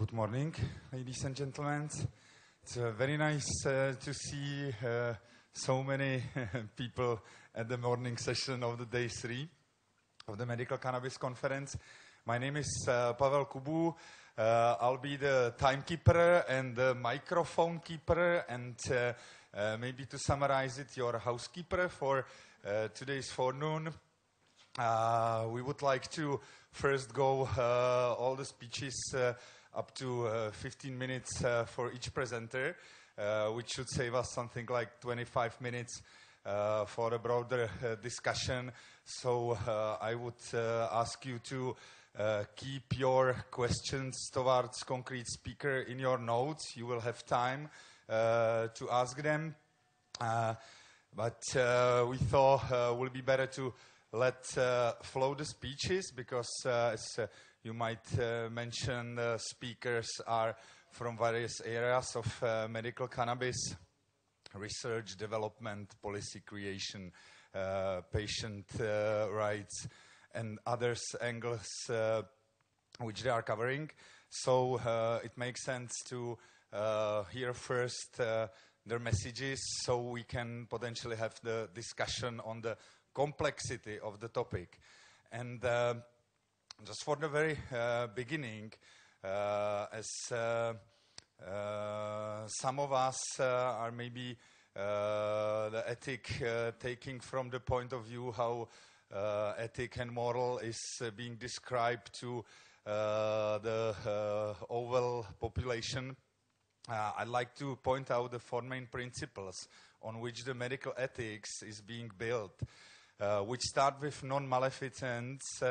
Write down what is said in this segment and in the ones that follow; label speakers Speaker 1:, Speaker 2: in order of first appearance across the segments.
Speaker 1: Good morning, ladies and gentlemen. It's very nice to see so many people at the morning session of the day 3 of the Medical Cannabis Conference. My name is Pavel Kubů. I'll be the timekeeper and the microphone keeper and maybe to summarize it, your housekeeper for today's forenoon. We would like to first go all the speeches up to 15 minutes for each presenter, which should save us something like 25 minutes for a broader discussion. So I would ask you to keep your questions towards concrete speaker in your notes. You will have time to ask them. But we thought it would be better to let flow the speeches because as you might mention, speakers are from various areas of medical cannabis, research, development, policy creation, patient rights, and other angles which they are covering. So it makes sense to hear first their messages so we can potentially have the discussion on the complexity of the topic. And just for the very beginning, as some of us are maybe the ethic taking from the point of view how ethic and moral is being described to the overall population, I'd like to point out the 4 main principles on which the medical ethics is being built, which start with non-maleficence,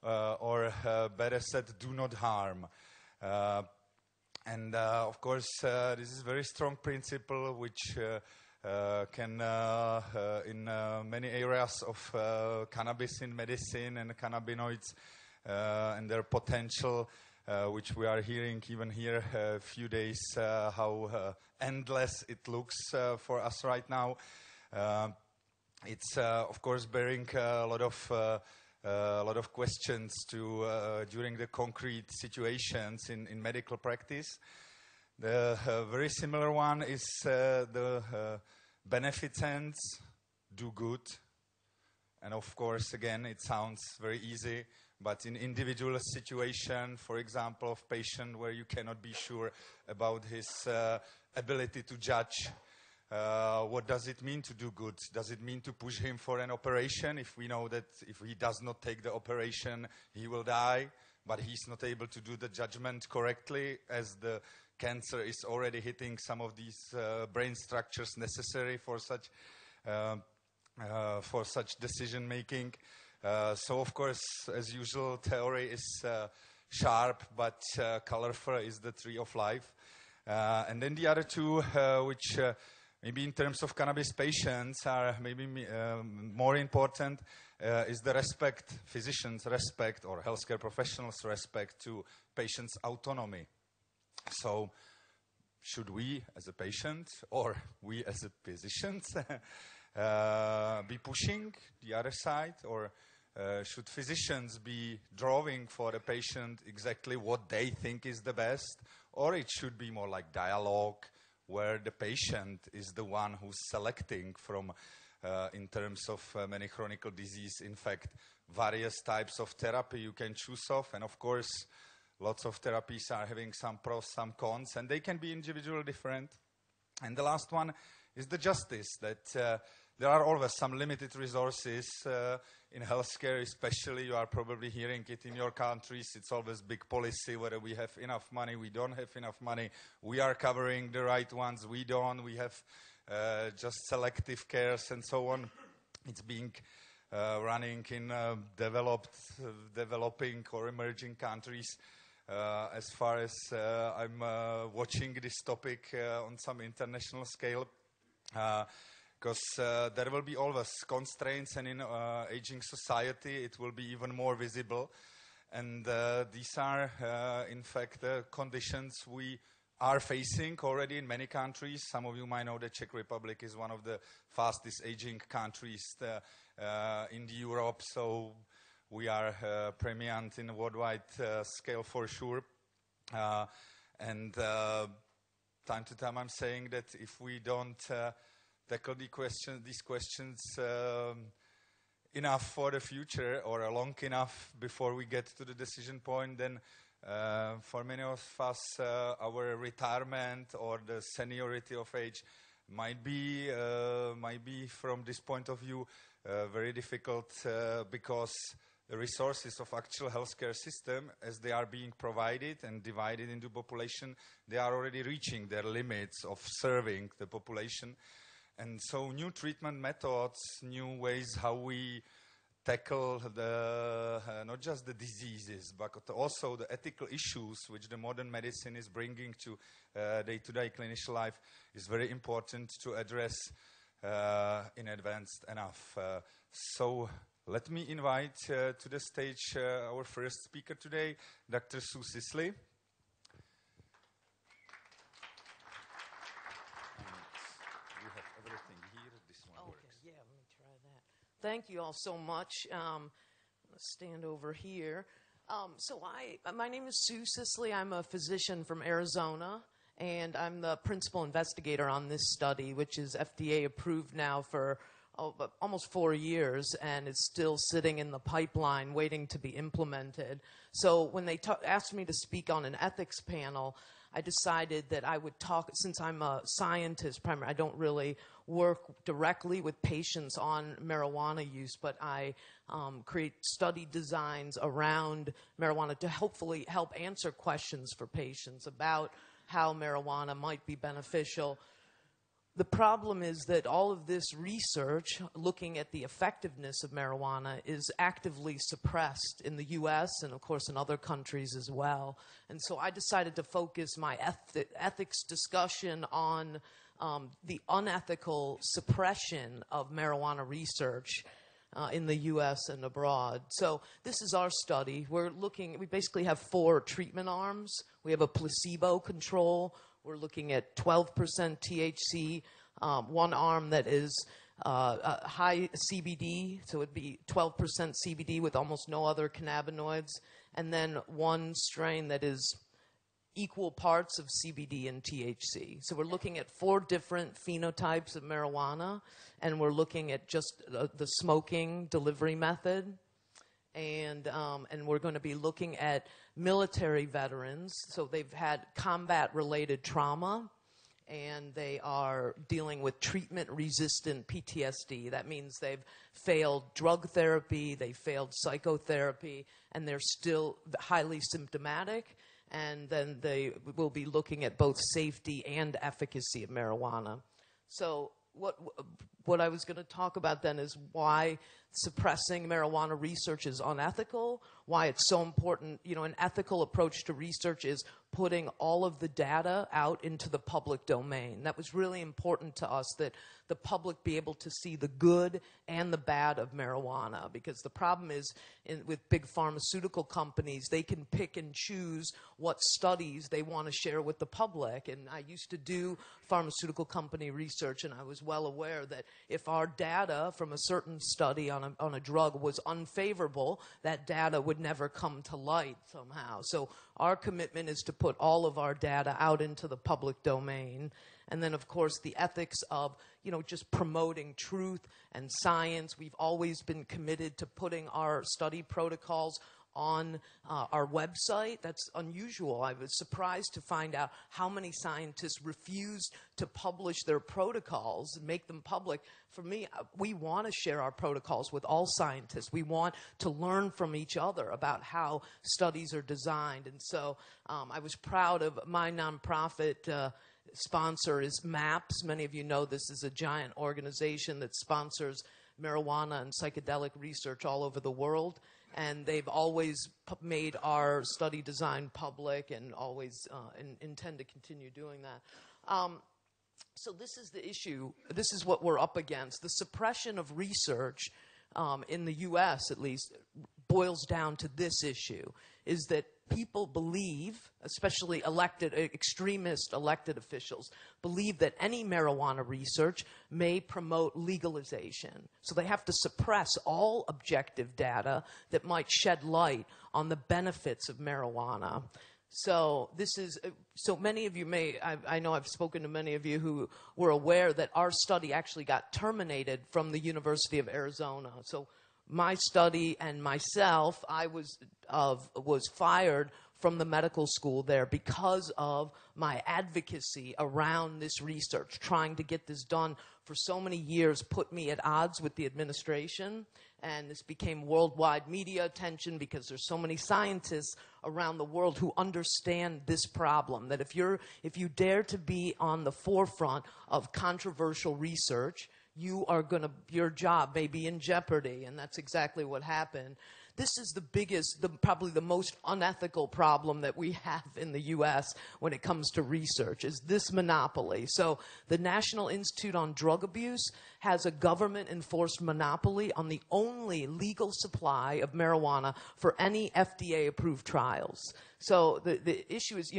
Speaker 1: or better said, do not harm. And of course, this is a very strong principle which can, in many areas of cannabis in medicine and cannabinoids and their potential, which we are hearing even here a few days, how endless it looks for us right now. It's of course bearing a lot of questions to during the concrete situations in medical practice. The very similar one is the beneficence, do good, and of course again it sounds very easy, but in individual situation, for example, of patient where you cannot be sure about his ability to judge. What does it mean to do good? Does it mean to push him for an operation if we know that if he does not take the operation, he will die, but he's not able to do the judgment correctly as the cancer is already hitting some of these brain structures necessary for such decision making. So of course, as usual, theory is sharp, but colorful is the tree of life. And then the other two, which maybe in terms of cannabis patients are maybe more important, is the respect, physicians' respect or healthcare professionals' respect to patients' autonomy. So should we as a patient or we as a physicians be pushing the other side, or should physicians be drawing for the patient exactly what they think is the best, or it should be more like dialogue where the patient is the one who's selecting from, in terms of many chronic disease, in fact, various types of therapy you can choose of. And of course, lots of therapies are having some pros, some cons, and they can be individually different. And the last one is the justice, that there are always some limited resources in healthcare, especially you are probably hearing it in your countries. It's always big policy, whether we have enough money, we don't have enough money. We are covering the right ones, we don't. We have just selective cares and so on. It's being running in developing or emerging countries. As far as I'm watching this topic on some international scale, because there will be always constraints, and in aging society it will be even more visible. And these are, in fact, the conditions we are facing already in many countries. Some of you might know the Czech Republic is one of the fastest aging countries in Europe, so we are premiant in a worldwide scale for sure. And time to time I'm saying that if we don't tackle these questions enough for the future or long enough before we get to the decision point, then for many of us our retirement or the seniority of age might be from this point of view very difficult because the resources of actual healthcare system, as they are being provided and divided into population, they are already reaching their limits of serving the population. And so new treatment methods, new ways how we tackle not just the diseases, but also the ethical issues which the modern medicine is bringing to day-to-day clinical life is very important to address in advance enough. So let me invite to the stage our first speaker today, Dr. Sisley. You have everything here. This one works.
Speaker 2: Yeah, let me try that. Thank you all so much. Let's stand over here. My name is Sue Sisley. I'm a physician from Arizona, and I'm the principal investigator on this study, which is FDA approved now for almost 4 years, and it's still sitting in the pipeline waiting to be implemented. So when they asked me to speak on an ethics panel, I decided that I would talk, since I'm a scientist primarily, I don't really work directly with patients on marijuana use, but I create study designs around marijuana to hopefully help answer questions for patients about how marijuana might be beneficial. The problem is that all of this research looking at the effectiveness of marijuana is actively suppressed in the U.S. and, of course, in other countries as well. And so I decided to focus my ethics discussion on the unethical suppression of marijuana research in the U.S. and abroad. So this is our study. We basically have 4 treatment arms. We have a placebo control. We're looking at 12% THC, one arm that is high CBD, so it'd be 12% CBD with almost no other cannabinoids, and then one strain that is equal parts of CBD and THC. So we're looking at 4 different phenotypes of marijuana, and we're looking at just the smoking delivery method. And we're going to be looking at military veterans. So they've had combat-related trauma, and they are dealing with treatment-resistant PTSD. That means they've failed drug therapy, they failed psychotherapy, and they're still highly symptomatic. And then they will be looking at both safety and efficacy of marijuana. So what I was going to talk about then is why suppressing marijuana research is unethical, why it's so important. An ethical approach to research is putting all of the data out into the public domain. That was really important to us, that the public be able to see the good and the bad of marijuana, because the problem is with big pharmaceutical companies, they can pick and choose what studies they want to share with the public. And I used to do pharmaceutical company research, and I was well aware that if our data from a certain study on a drug was unfavorable, that data would never come to light somehow. So our commitment is to put all of our data out into the public domain. And then, of course, the ethics of, just promoting truth and science. We've always been committed to putting our study protocols on our website. That's unusual. I was surprised to find out how many scientists refused to publish their protocols and make them public. For me, we want to share our protocols with all scientists. We want to learn from each other about how studies are designed. And so I was proud of my nonprofit sponsor is MAPS. Many of you know this is a giant organization that sponsors marijuana and psychedelic research all over the world. And they've always made our study design public and always intend to continue doing that. So this is the issue. This is what we're up against. The suppression of research in the U.S., at least, boils down to this issue, is that people believe, especially extremist elected officials, believe that any marijuana research may promote legalization. So they have to suppress all objective data that might shed light on the benefits of marijuana. So this is, so many of you I know I've spoken to many of you who were aware that our study actually got terminated from the University of Arizona. So my study and myself, I was fired from the medical school there because of my advocacy around this research. Trying to get this done for so many years put me at odds with the administration, and this became worldwide media attention because there's so many scientists around the world who understand this problem, that if you dare to be on the forefront of controversial research, your job may be in jeopardy, and that's exactly what happened. This is the biggest, probably the most unethical problem that we have in the U.S. when it comes to research, is this monopoly. So the National Institute on Drug Abuse has a government-enforced monopoly on the only legal supply of marijuana for any FDA-approved trials. So the issue is,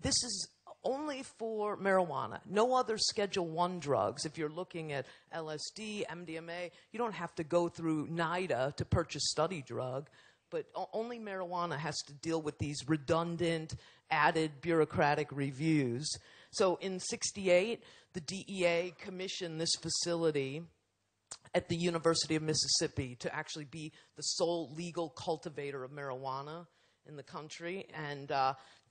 Speaker 2: this is only for marijuana. No other Schedule I drugs. If you're looking at LSD, MDMA, you don't have to go through NIDA to purchase study drug, but only marijuana has to deal with these redundant, added bureaucratic reviews. So in '68, the DEA commissioned this facility at the University of Mississippi to actually be the sole legal cultivator of marijuana in the country. And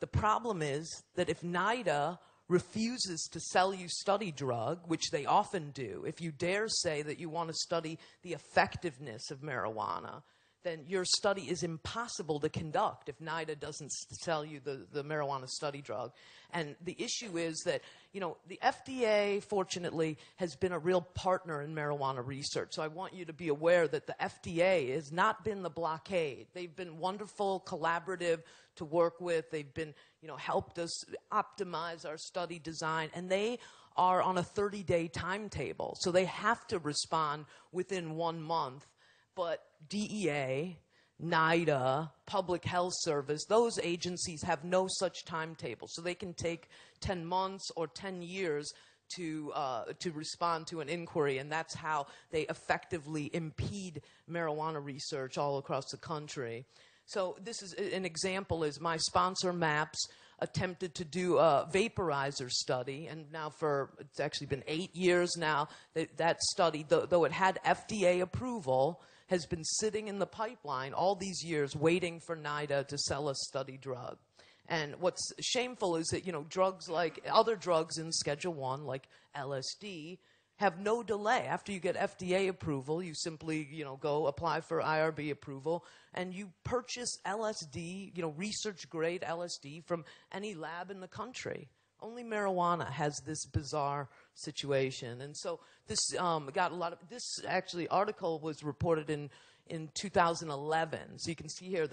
Speaker 2: the problem is that if NIDA refuses to sell you study drug, which they often do, if you dare say that you want to study the effectiveness of marijuana, then your study is impossible to conduct if NIDA doesn't sell you the marijuana study drug. And the issue is that, the FDA, fortunately, has been a real partner in marijuana research. So I want you to be aware that the FDA has not been the blockade. They've been wonderful, collaborative to work with. They've been, helped us optimize our study design, and they are on a 30-day timetable. So they have to respond within 1 month. But DEA, NIDA, Public Health Service, those agencies have no such timetable. So they can take 10 months or 10 years to respond to an inquiry, and that's how they effectively impede marijuana research all across the country. So this is an example is my sponsor, MAPS, attempted to do a vaporizer study, and now it's actually been 8 years now that study, though it had FDA approval, has been sitting in the pipeline all these years waiting for NIDA to sell a study drug. And what's shameful is that, drugs like other drugs in Schedule I, like LSD, have no delay. After you get FDA approval, you simply, go apply for IRB approval, and you purchase LSD, research-grade LSD from any lab in the country. Only marijuana has this bizarre situation. And so this got a lot of, this actually article was reported in 2011. So you can see here,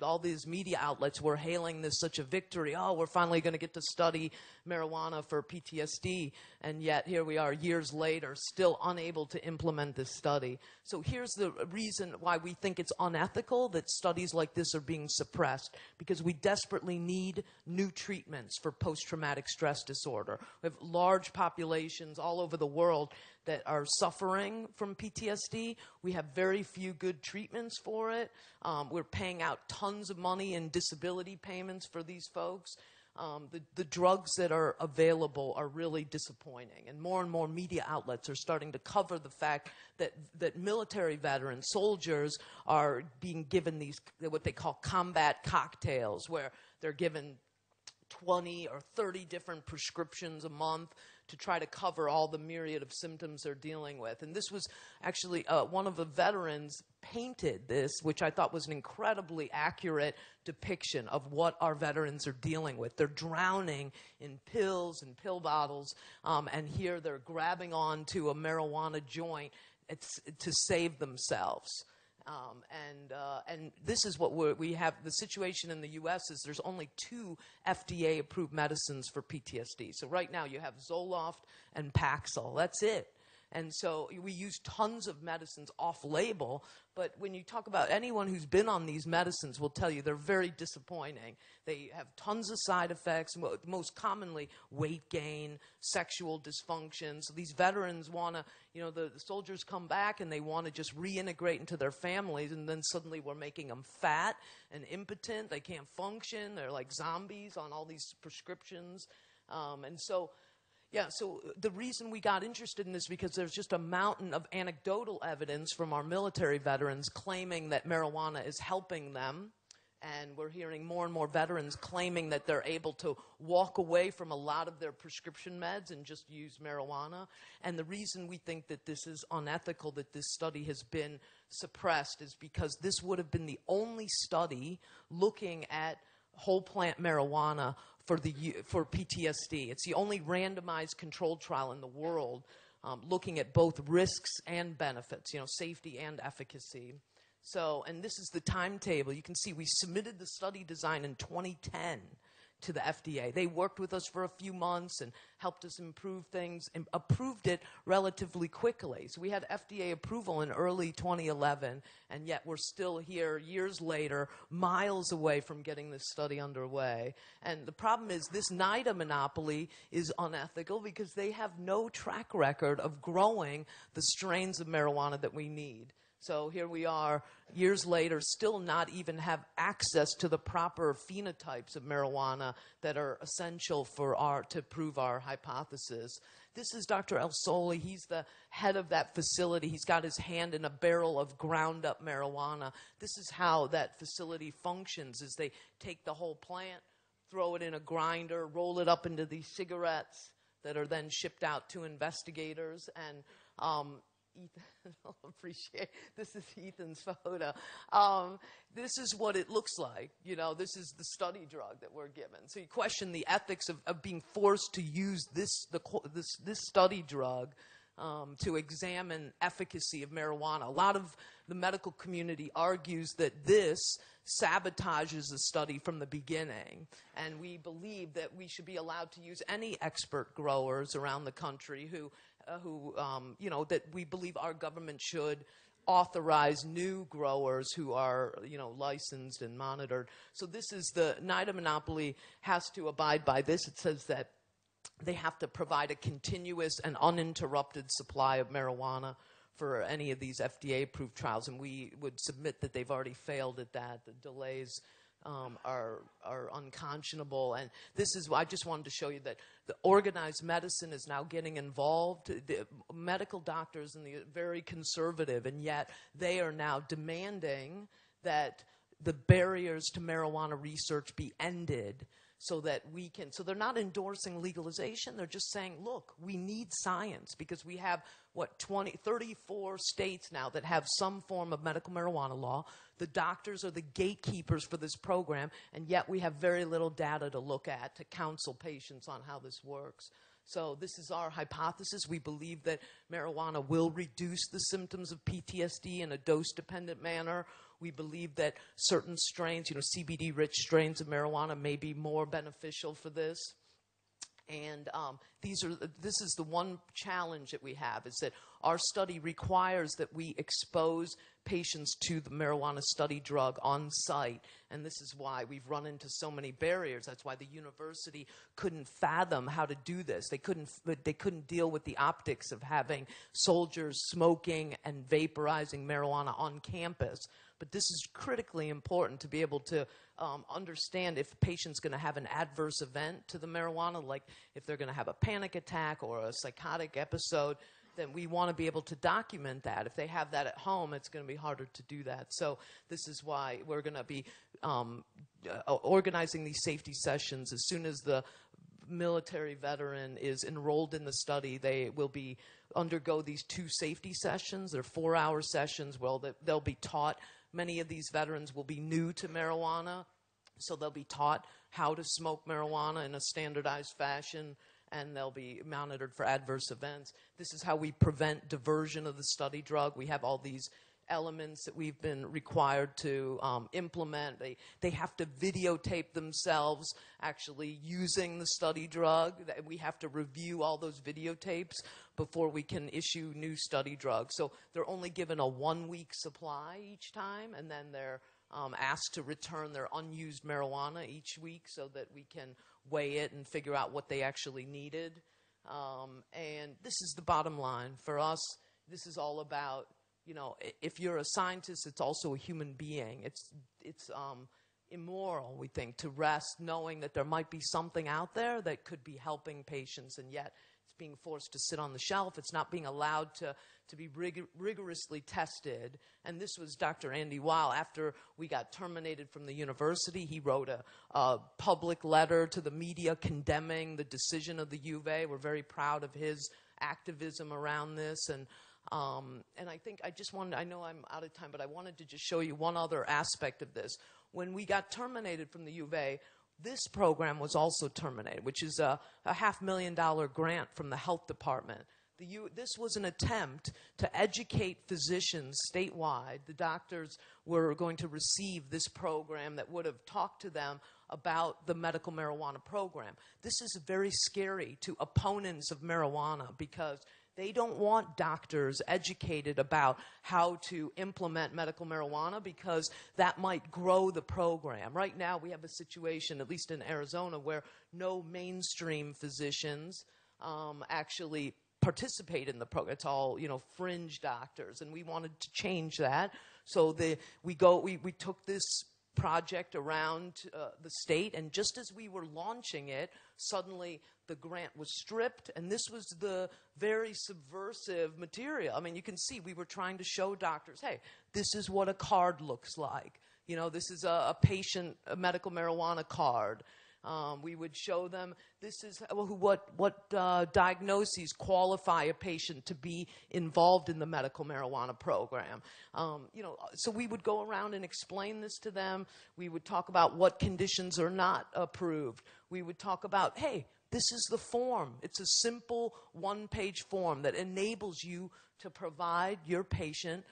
Speaker 2: all these media outlets were hailing this such a victory. Oh, we're finally going to get to study marijuana for PTSD. And yet here we are years later, still unable to implement this study. So here's the reason why we think it's unethical that studies like this are being suppressed, because we desperately need new treatments for post-traumatic stress disorder. We have large populations all over the world that are suffering from PTSD. We have very few good treatments for it. We're paying out tons of money in disability payments for these folks. The drugs that are available are really disappointing. And more media outlets are starting to cover the fact that military veterans, soldiers, are being given these, what they call combat cocktails, where they're given 20 or 30 different prescriptions a month to try to cover all the myriad of symptoms they're dealing with. And this was actually one of the veterans painted this, which I thought was an incredibly accurate depiction of what our veterans are dealing with. They're drowning in pills and pill bottles, and here they're grabbing onto a marijuana joint to save themselves. And this is what we have. The situation in the U.S. is there's only 2 FDA-approved medicines for PTSD. So right now you have Zoloft and Paxil. That's it. And so we use tons of medicines off-label, but when you talk about anyone who's been on these medicines will tell you they're very disappointing. They have tons of side effects, most commonly weight gain, sexual dysfunction. So these veterans want to, the soldiers come back and they want to just reintegrate into their families, and then suddenly we're making them fat and impotent. They can't function. They're like zombies on all these prescriptions. So the reason we got interested in this because there's just a mountain of anecdotal evidence from our military veterans claiming that marijuana is helping them. And we're hearing more and more veterans claiming that they're able to walk away from a lot of their prescription meds and just use marijuana. And the reason we think that this is unethical, that this study has been suppressed, is because this would have been the only study looking at whole plant marijuana for PTSD. It's the only randomized controlled trial in the world looking at both risks and benefits, safety and efficacy. So, and this is the timetable. You can see we submitted the study design in 2010 to the FDA. They worked with us for a few months and helped us improve things and approved it relatively quickly. So we had FDA approval in early 2011, and yet we're still here years later, miles away from getting this study underway. And the problem is this NIDA monopoly is unethical because they have no track record of growing the strains of marijuana that we need. So here we are, years later, still not even have access to the proper phenotypes of marijuana that are essential to prove our hypothesis. This is Dr. El Soli. He's the head of that facility. He's got his hand in a barrel of ground-up marijuana. This is how that facility functions, is they take the whole plant, throw it in a grinder, roll it up into these cigarettes that are then shipped out to investigators. And Ethan, I'll appreciate. This is Ethan's photo. This is what it looks like. This is the study drug that we're given. So you question the ethics of being forced to use this study drug to examine efficacy of marijuana. A lot of the medical community argues that this sabotages the study from the beginning, and we believe that we should be allowed to use any expert growers around the country who that we believe our government should authorize new growers who are, licensed and monitored. So this is the NIDA monopoly has to abide by this. It says that they have to provide a continuous and uninterrupted supply of marijuana for any of these FDA-approved trials, and we would submit that they've already failed at that. The delays are unconscionable. And this is why I just wanted to show you that the organized medicine is now getting involved. The medical doctors and the very conservative, and yet they are now demanding that the barriers to marijuana research be ended so that we can, so they're not endorsing legalization. They're just saying, look, we need science because we have, 34 states now that have some form of medical marijuana law. The doctors are the gatekeepers for this program, and yet we have very little data to look at to counsel patients on how this works. So this is our hypothesis. We believe that marijuana will reduce the symptoms of PTSD in a dose-dependent manner. We believe that certain strains, CBD-rich strains of marijuana may be more beneficial for this. And this is the one challenge that we have, is that our study requires that we expose patients to the marijuana study drug on site. And this is why we've run into so many barriers. That's why the university couldn't fathom how to do this. They couldn't deal with the optics of having soldiers smoking and vaporizing marijuana on campus. But this is critically important to be able to understand if a patient's going to have an adverse event to the marijuana, like if they're going to have a panic attack or a psychotic episode, then we want to be able to document that. If they have that at home, it's going to be harder to do that. So this is why we're going to be organizing these safety sessions. As soon as the military veteran is enrolled in the study, they will undergo these 2 safety sessions. They're 4-hour sessions. Well, they'll be taught. Many of these veterans will be new to marijuana, so they'll be taught how to smoke marijuana in a standardized fashion, and they'll be monitored for adverse events. This is how we prevent diversion of the study drug. We have all these elements that we've been required to implement. They have to videotape themselves actually using the study drug. We have to review all those videotapes before we can issue new study drugs. So they're only given a 1-week supply each time, and then they're asked to return their unused marijuana each week so that we can weigh it and figure out what they actually needed. And this is the bottom line. For us, this is all about, you know, if you're a scientist, it's also a human being. It's immoral, we think, to rest knowing that there might be something out there that could be helping patients, and yet it's being forced to sit on the shelf. It's not being allowed to be rigorously tested. And this was Dr. Andy Weil. After we got terminated from the university, he wrote a public letter to the media condemning the decision of the U of A. We're very proud of his activism around this. And I think I just wanted, I know I'm out of time, but I wanted to just show you one other aspect of this. When we got terminated from the U of A, this program was also terminated, which is a $500,000 grant from the health department. This was an attempt to educate physicians statewide. The doctors were going to receive this program that would have talked to them about the medical marijuana program. This is very scary to opponents of marijuana because they don't want doctors educated about how to implement medical marijuana because that might grow the program. Right now we have a situation, at least in Arizona, where no mainstream physicians actually participate in the program. It's all, you know, fringe doctors, and we wanted to change that. So we took this project around the state, and just as we were launching it, suddenly the grant was stripped, and this was the very subversive material. I mean, you can see we were trying to show doctors, hey, this is what a card looks like. You know, this is a patient, a medical marijuana card. We would show them this is what diagnoses qualify a patient to be involved in the medical marijuana program. You know, so we would go around and explain this to them. We would talk about what conditions are not approved. We would talk about, hey, this is the form. It's a simple 1-page form that enables you to provide your patient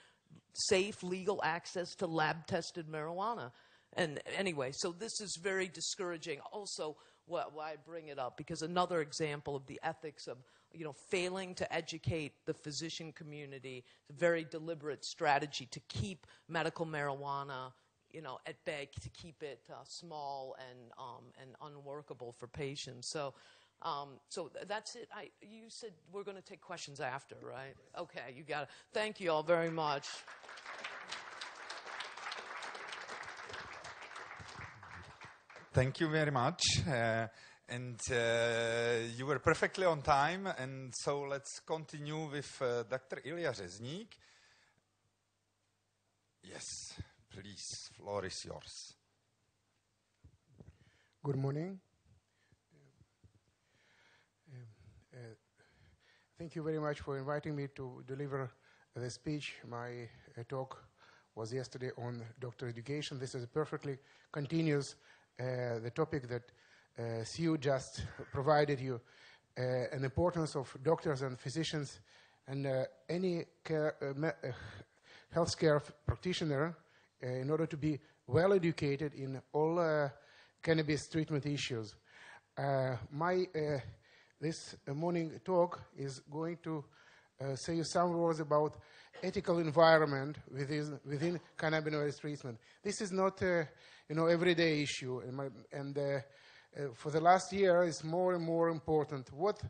Speaker 2: safe, legal access to lab-tested marijuana. And anyway, so this is very discouraging. Also, why I bring it up, because another example of the ethics of, you know, failing to educate the physician community, it's a very deliberate strategy to keep medical marijuana, you know, at bay, to keep it small and unworkable for patients. So that's it. You said we're going to take questions after, right? Okay, you got it. Thank you all very much.
Speaker 1: Thank you very much. And you were perfectly on time. And so let's continue with Dr. Ilya Reznik. Yes, please, floor is yours.
Speaker 3: Good morning. Thank you very much for inviting me to deliver the speech. My talk was yesterday on doctor education. This is perfectly continuous the topic that Sue just provided you, an importance of doctors and physicians and any healthcare practitioner in order to be well educated in all cannabis treatment issues. This morning talk is going to say you some words about ethical environment within cannabinoid treatment. This is not everyday issue, and for the last year it's more and more important. What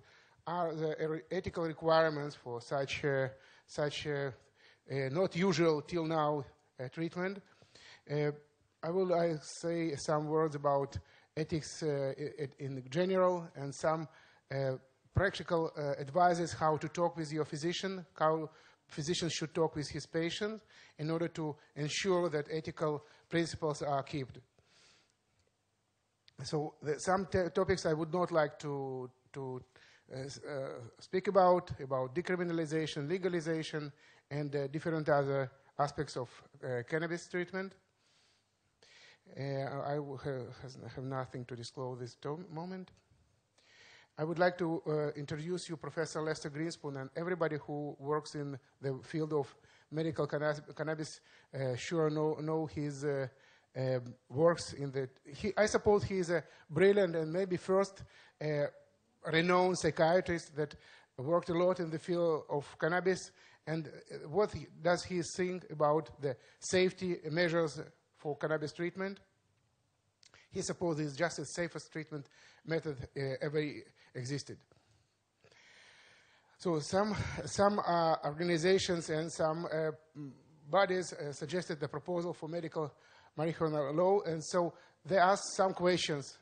Speaker 3: are the ethical requirements for such not usual till now treatment? I will say some words about ethics in general and some practical advices how to talk with your physician, how physicians should talk with his patient in order to ensure that ethical principles are kept. So some topics I would not like to speak about decriminalization, legalization, and different other aspects of cannabis treatment. I have nothing to disclose this moment. I would like to introduce you Professor Lester Greenspoon, and everybody who works in the field of medical cannabis sure know his works in the... I suppose he is a brilliant and maybe first renowned psychiatrist that worked a lot in the field of cannabis. And what does he think about the safety measures for cannabis treatment? He supposes it's just the safest treatment method ever existed. So some organizations and some bodies suggested the proposal for medical marijuana law, and so they asked some questions.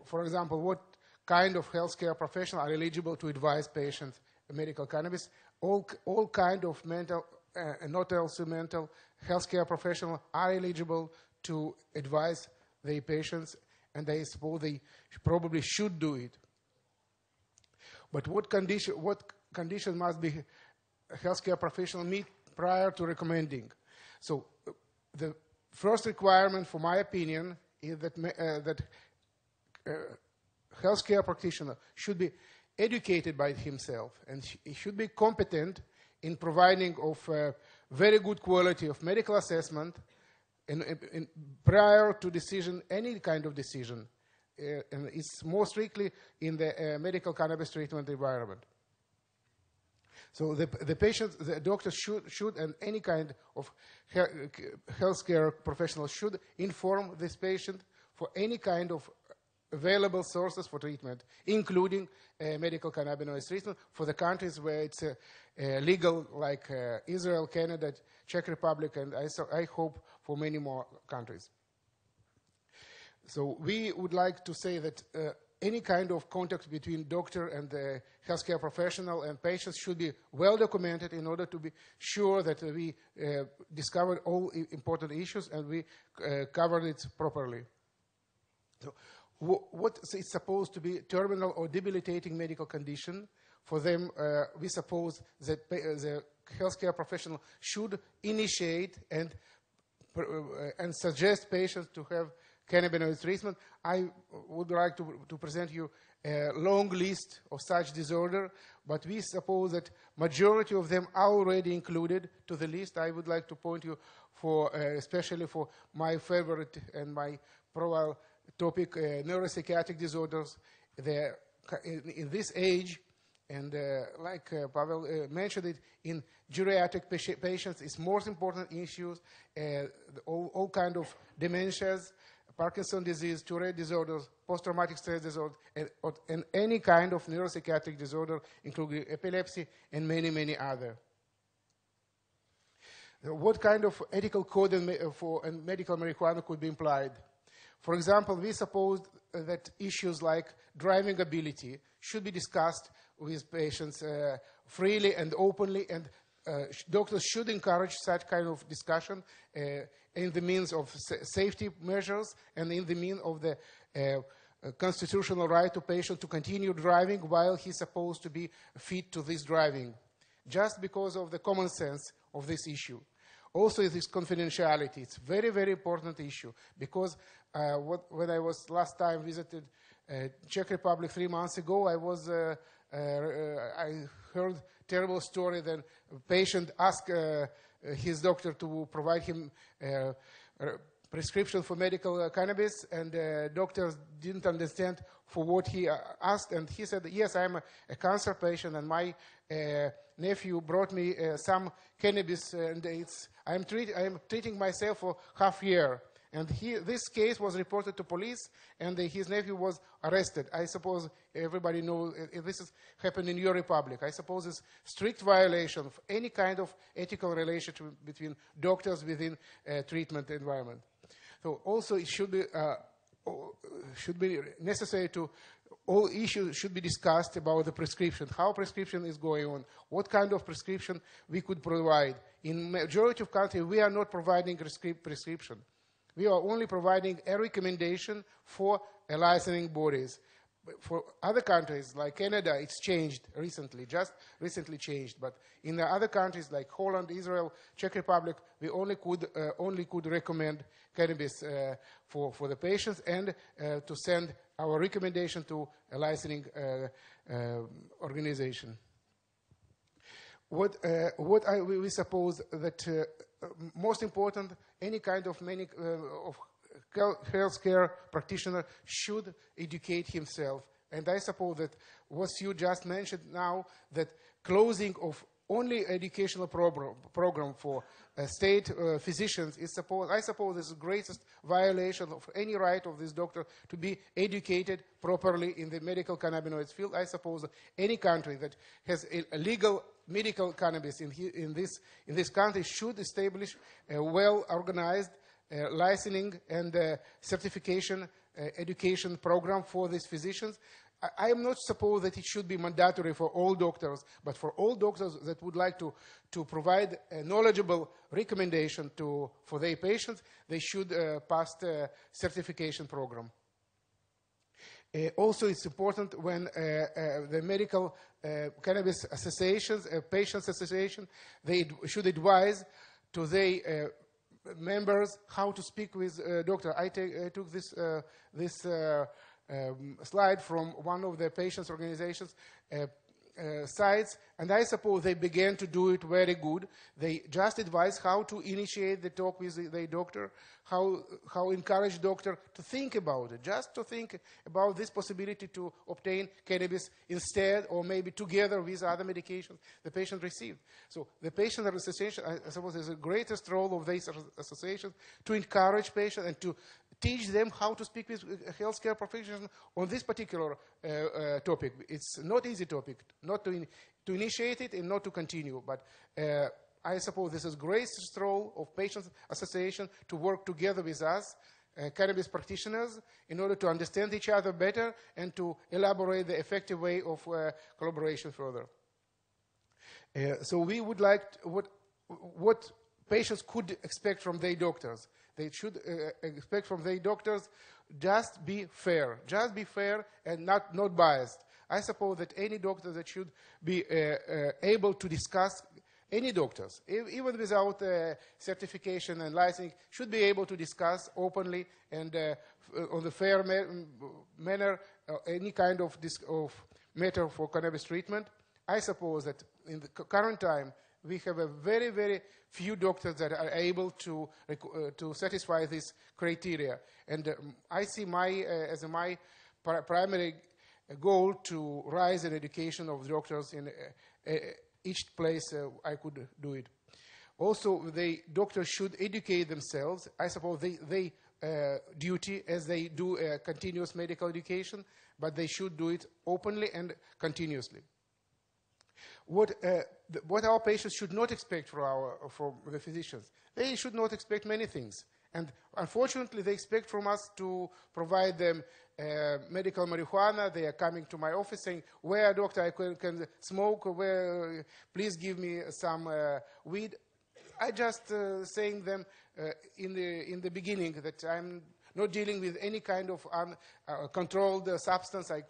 Speaker 3: For example, what kind of healthcare professionals are eligible to advise patients medical cannabis? All kind of mental, not also mental, healthcare professionals are eligible to advise their patients, and I suppose they probably should do it. But what condition must be a healthcare professional meet prior to recommending? So the first requirement, for my opinion, is that healthcare practitioner should be educated by himself, and he should be competent in providing of very good quality of medical assessment in prior to decision, any kind of decision. And it's more strictly in the medical cannabis treatment environment. So the patient, the doctor should and any kind of healthcare professional should inform this patient for any kind of available sources for treatment, including medical cannabinoid treatment for the countries where it's legal, like Israel, Canada, Czech Republic, and I hope for many more countries. So we would like to say that any kind of contact between doctor and the healthcare professional and patients should be well documented in order to be sure that we discovered all important issues and we covered it properly. So what is supposed to be terminal or debilitating medical condition? For them, we suppose that the healthcare professional should initiate and suggest patients to have cannabinoid treatment. I would like to present you a long list of such disorder, but we suppose that majority of them are already included to the list. I would like to point you for, especially for my favorite and my profile topic, neuropsychiatric disorders. In this age, and like Pavel mentioned it, in geriatric patients, it's most important issues, all kind of dementias, Parkinson's disease, Tourette disorders, post-traumatic stress disorder, and any kind of neuropsychiatric disorder, including epilepsy and many, many other. What kind of ethical code for medical marijuana could be implied? For example, we suppose that issues like driving ability should be discussed with patients freely and openly, and doctors should encourage such kind of discussion in the means of safety measures and in the means of the constitutional right to patient to continue driving while he's supposed to be fit to this driving, just because of the common sense of this issue. Also, this confidentiality, it's very, very important issue, because when I was last time visited Czech Republic 3 months ago, I heard terrible story that a patient asked his doctor to provide him prescription for medical cannabis, and doctors didn't understand for what he asked, and he said, yes, I'm a cancer patient, and my nephew brought me some cannabis, and I'm treating myself for half a year. And this case was reported to police, and his nephew was arrested. I suppose everybody knows this has happened in your republic. I suppose it's strict violation of any kind of ethical relationship between doctors within a treatment environment. So also it should be necessary to, all issues should be discussed about the prescription, how prescription is going on, what kind of prescription we could provide. In majority of countries, we are not providing prescription. We are only providing a recommendation for licensing bodies. For other countries like Canada, it's changed recently, just recently changed. But in the other countries like Holland, Israel, Czech Republic, we only could recommend cannabis for the patients and to send our recommendation to a licensing organization. We suppose that most important, any kind of healthcare practitioner should educate himself. And I suppose that what you just mentioned now, that closing of only educational program for state physicians I suppose is the greatest violation of any right of this doctor to be educated properly in the medical cannabinoids field. I suppose any country that has a legal medical cannabis in this country should establish a well-organized licensing and certification education program for these physicians. I am not suppose that it should be mandatory for all doctors, but for all doctors that would like to provide a knowledgeable recommendation for their patients, they should pass the certification program. Also, it's important when the medical cannabis associations, patients association, they should advise to their members how to speak with a doctor. I took this slide from one of the patients' organizations sites, and I suppose they began to do it very good. They just advise how to initiate the talk with the doctor, how encourage doctor to think about it, just to think about this possibility to obtain cannabis instead or maybe together with other medications the patient received. So the patient association, I suppose, is the greatest role of these associations to encourage patients and to teach them how to speak with healthcare professionals on this particular topic. It's not easy topic, not to initiate it and not to continue, but I suppose this is greatest role of patients association to work together with us, cannabis practitioners, in order to understand each other better and to elaborate the effective way of collaboration further. So we would like what patients could expect from their doctors. They should expect from their doctors just be fair and not biased. I suppose that any doctor that should be able to discuss, any doctors, even without certification and licensing, should be able to discuss openly and on the fair manner any kind of matter for cannabis treatment. I suppose that in the current time, we have a very, very few doctors that are able to satisfy this criteria. And I see as my primary goal to rise in education of doctors in each place I could do it. Also, the doctors should educate themselves. I suppose they duty as they do continuous medical education, but they should do it openly and continuously. What our patients should not expect from the physicians. They should not expect many things. And unfortunately, they expect from us to provide them medical marijuana. They are coming to my office saying, where, doctor, I can smoke, where, please give me some weed. I just saying them in the beginning that I'm not dealing with any kind of controlled substance. I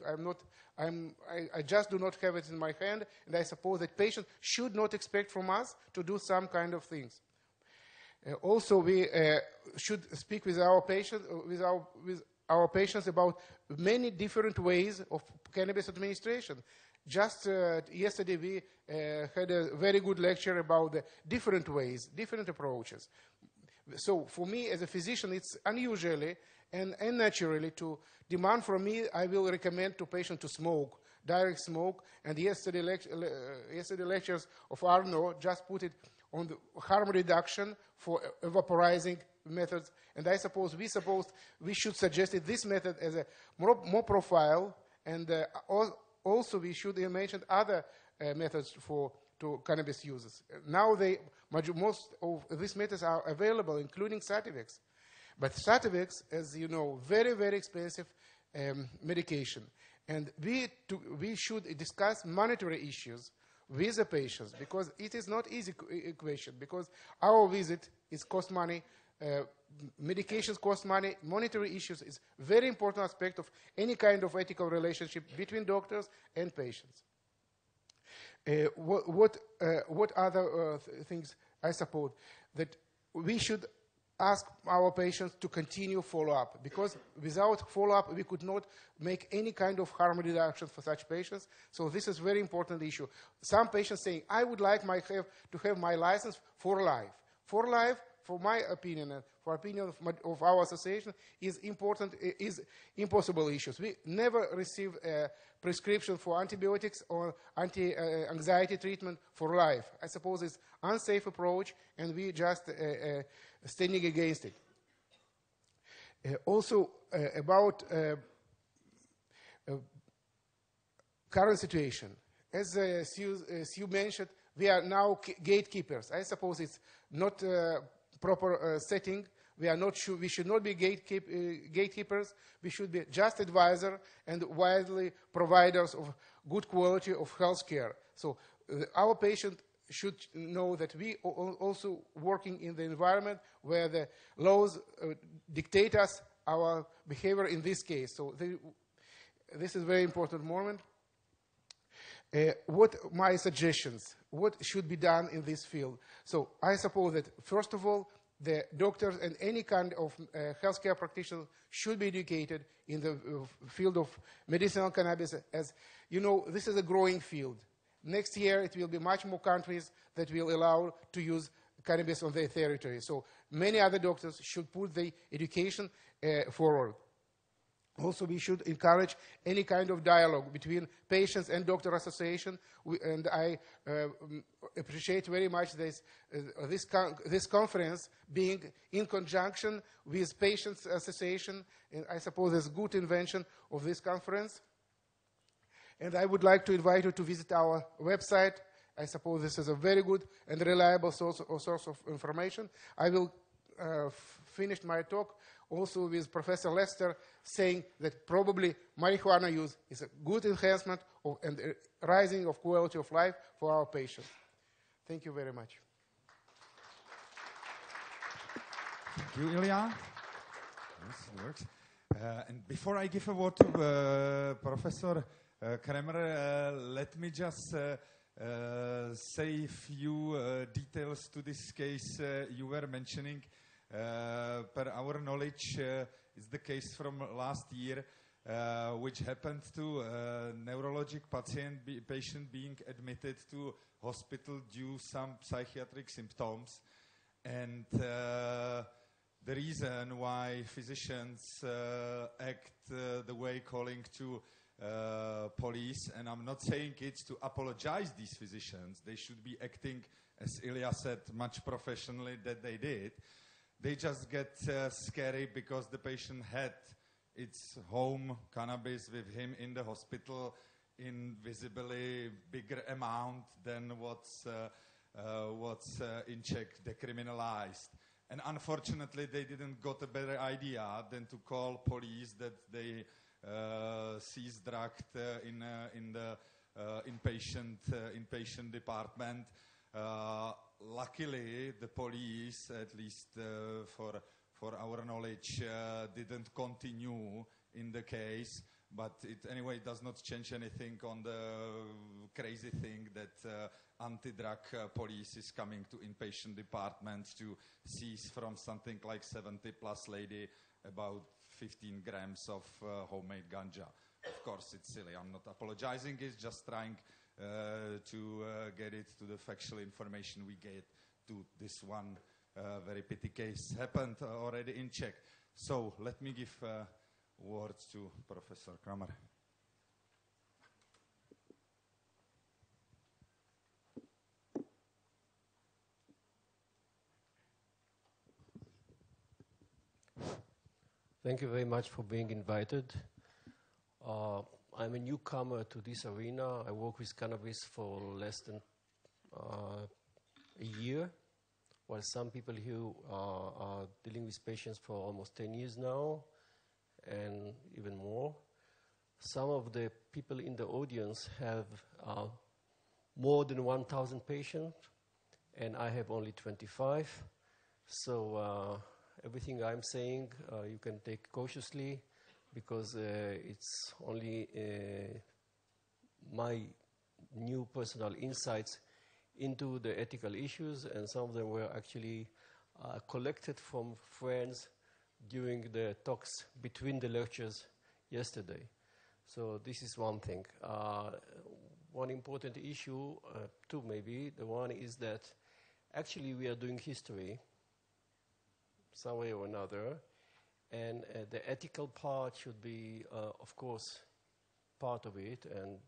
Speaker 3: just do not have it in my hand, and I suppose that patients should not expect from us to do some kind of things. Also, we should speak with our patients about many different ways of cannabis administration. Just yesterday, we had a very good lecture about the different ways, different approaches. So for me, as a physician, it's unusually and unnaturally to demand from me, I will recommend to patient to smoke, direct smoke. And yesterday lectures of Arno just put it on the harm reduction for vaporizing methods. And I suppose we should suggest this method as a more profile, and also we should mention other methods to cannabis users. Now most of these methods are available, including Sativex. But Sativex, as you know, very, very expensive medication. And we should discuss monetary issues with the patients, because it is not easy equation, because our visit cost money, medications cost money, monetary issues is very important aspect of any kind of ethical relationship between doctors and patients. What other things I support? That we should ask our patients to continue follow-up, because without follow-up, we could not make any kind of harm reduction for such patients. So this is a very important issue. Some patients saying, I would like to have my license for life. For life, for my opinion, and for opinion of our association, is important, is impossible issues. We never receive a prescription for antibiotics or anti-anxiety treatment for life. I suppose it's unsafe approach, and we just standing against it. Also, about current situation. As you mentioned, we are now gatekeepers. I suppose it's not proper setting. We should not be gatekeepers. We should be just advisor and widely providers of good quality of health care. So our patient should know that we also working in the environment where the laws dictate us our behavior in this case. So this is a very important moment. What my suggestions? What should be done in this field? So I suppose that, first of all, the doctors and any kind of healthcare practitioner should be educated in the field of medicinal cannabis. As you know, this is a growing field. Next year, it will be much more countries that will allow to use cannabis on their territory. So many other doctors should put the education forward. Also, we should encourage any kind of dialogue between patients and doctor association. And I appreciate very much this conference being in conjunction with patients association. And I suppose it's a good invention of this conference. And I would like to invite you to visit our website. I suppose this is a very good and reliable source of information. I will finish my talk also with Professor Lester saying that probably marijuana use is a good enhancement and rising of quality of life for our patients. Thank you very much.
Speaker 1: Thank you, Ilya. Yes, it works. And before I give a word to Professor Kramer, let me just say a few details to this case you were mentioning. Per our knowledge, is the case from last year, which happened to a neurologic patient being admitted to hospital due some psychiatric symptoms. And the reason why physicians act the way calling to police, and I'm not saying it's to apologize these physicians, they should be acting, as Ilya said, much professionally that they did. They just get scary because the patient had its home cannabis with him in the hospital in visibly bigger amount than what's in Czech decriminalized. And unfortunately, they didn't got a better idea than to call police that they seized drug in the inpatient department. Luckily, the police, at least for our knowledge, didn't continue in the case. But it anyway does not change anything on the crazy thing that anti-drug police is coming to inpatient departments to seize from something like 70-plus lady about 15 grams of homemade ganja. Of course, it's silly. I'm not apologizing. It's just trying to get it to the factual information we get to this one very pity case happened already in Czech. So let me give words to Professor Kramer.
Speaker 4: Thank you very much for being invited. I'm a newcomer to this arena. I work with cannabis for less than a year, while some people here are dealing with patients for almost 10 years now, and even more. Some of the people in the audience have more than 1,000 patients, and I have only 25. So everything I'm saying you can take cautiously, because it's only my new personal insights into the ethical issues, and some of them were actually collected from friends during the talks between the lectures yesterday. So this is one thing. One important issue, two maybe, the one is that actually we are doing history some way or another, and the ethical part should be, of course, part of it, and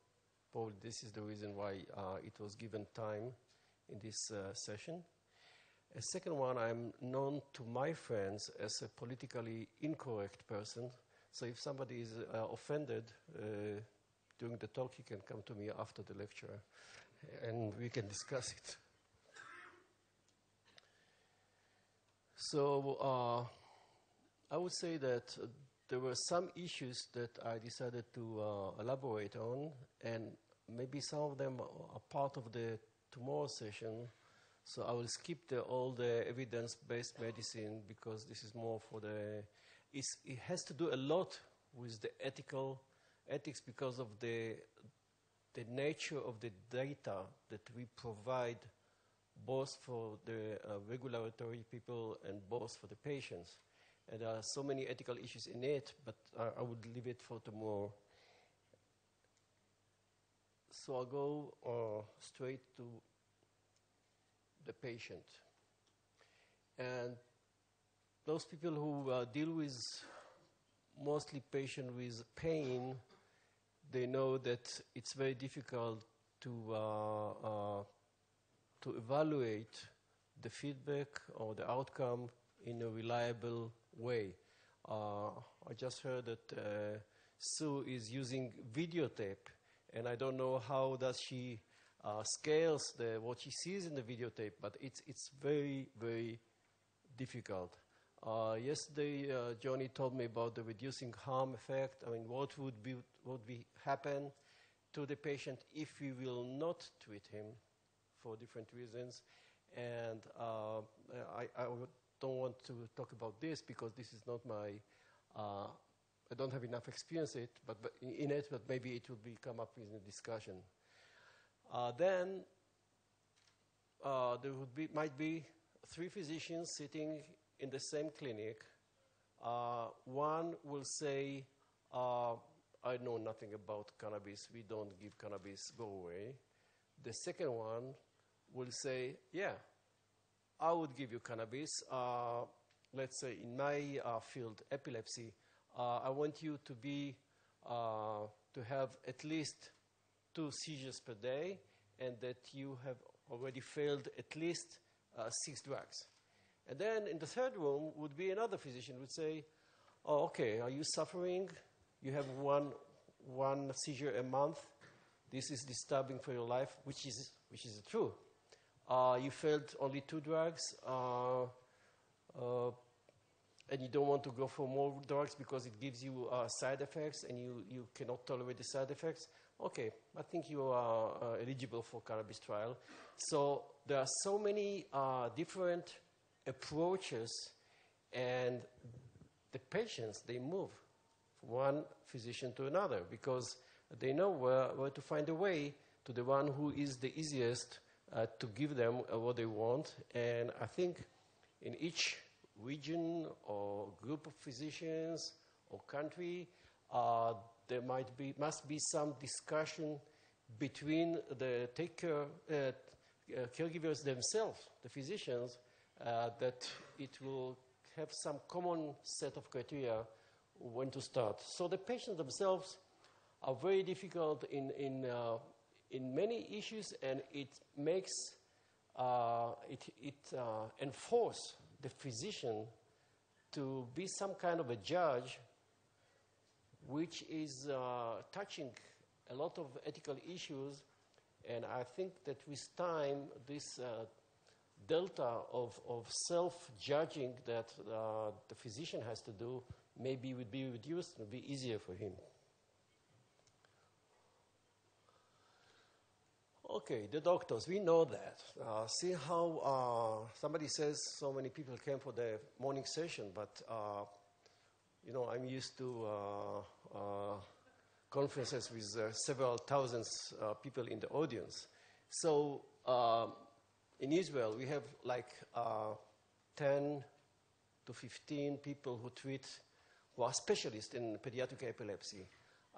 Speaker 4: probably this is the reason why it was given time in this session. A second one, I'm known to my friends as a politically incorrect person, so if somebody is offended during the talk, he can come to me after the lecture, and we can discuss it. So I would say that there were some issues that I decided to elaborate on, and maybe some of them are part of the tomorrow session. So I will skip all the evidence-based medicine because this is more for the... It has to do a lot with the ethics because of the nature of the data that we provide both for the regulatory people and both for the patients. And there are so many ethical issues in it, but I would leave it for tomorrow. So I'll go straight to the patient. And those people who deal with mostly patients with pain, they know that it's very difficult to evaluate the feedback or the outcome in a reliable way. I just heard that Sue is using videotape, and I don't know how does she scales what she sees in the videotape, but it's very, very difficult. Yesterday, Johnny told me about the reducing harm effect. I mean, what would happen to the patient if we will not treat him for different reasons. And I don't want to talk about this because this is not my, I don't have enough experience in it, but maybe it will come up in the discussion. Then there might be 3 physicians sitting in the same clinic. One will say, I know nothing about cannabis. We don't give cannabis. Go away. The second one will say, yeah, I would give you cannabis. Let's say in my field, epilepsy, I want you to have at least 2 seizures per day, and that you have already failed at least 6 drugs. And then in the third room would be another physician would say, oh, okay, are you suffering? You have one seizure a month. This is disturbing for your life, which is true. You failed only 2 drugs, and you don't want to go for more drugs because it gives you side effects, and you cannot tolerate the side effects. Okay, I think you are eligible for cannabis trial. So there are so many different approaches, and the patients, they move from one physician to another because they know where to find a way to the one who is the easiest to give them what they want. And I think in each region or group of physicians or country, there must be some discussion between the caregivers themselves, the physicians, that it will have some common set of criteria when to start. So the patients themselves are very difficult in many issues, and it makes enforce the physician to be some kind of a judge, which is touching a lot of ethical issues. And I think that with time, this delta of self-judging that the physician has to do maybe would be reduced, would be easier for him. Okay, the doctors, we know that. See how somebody says so many people came for the morning session, but I'm used to conferences with several thousands people in the audience. So in Israel, we have like 10 to 15 people who are specialists in pediatric epilepsy,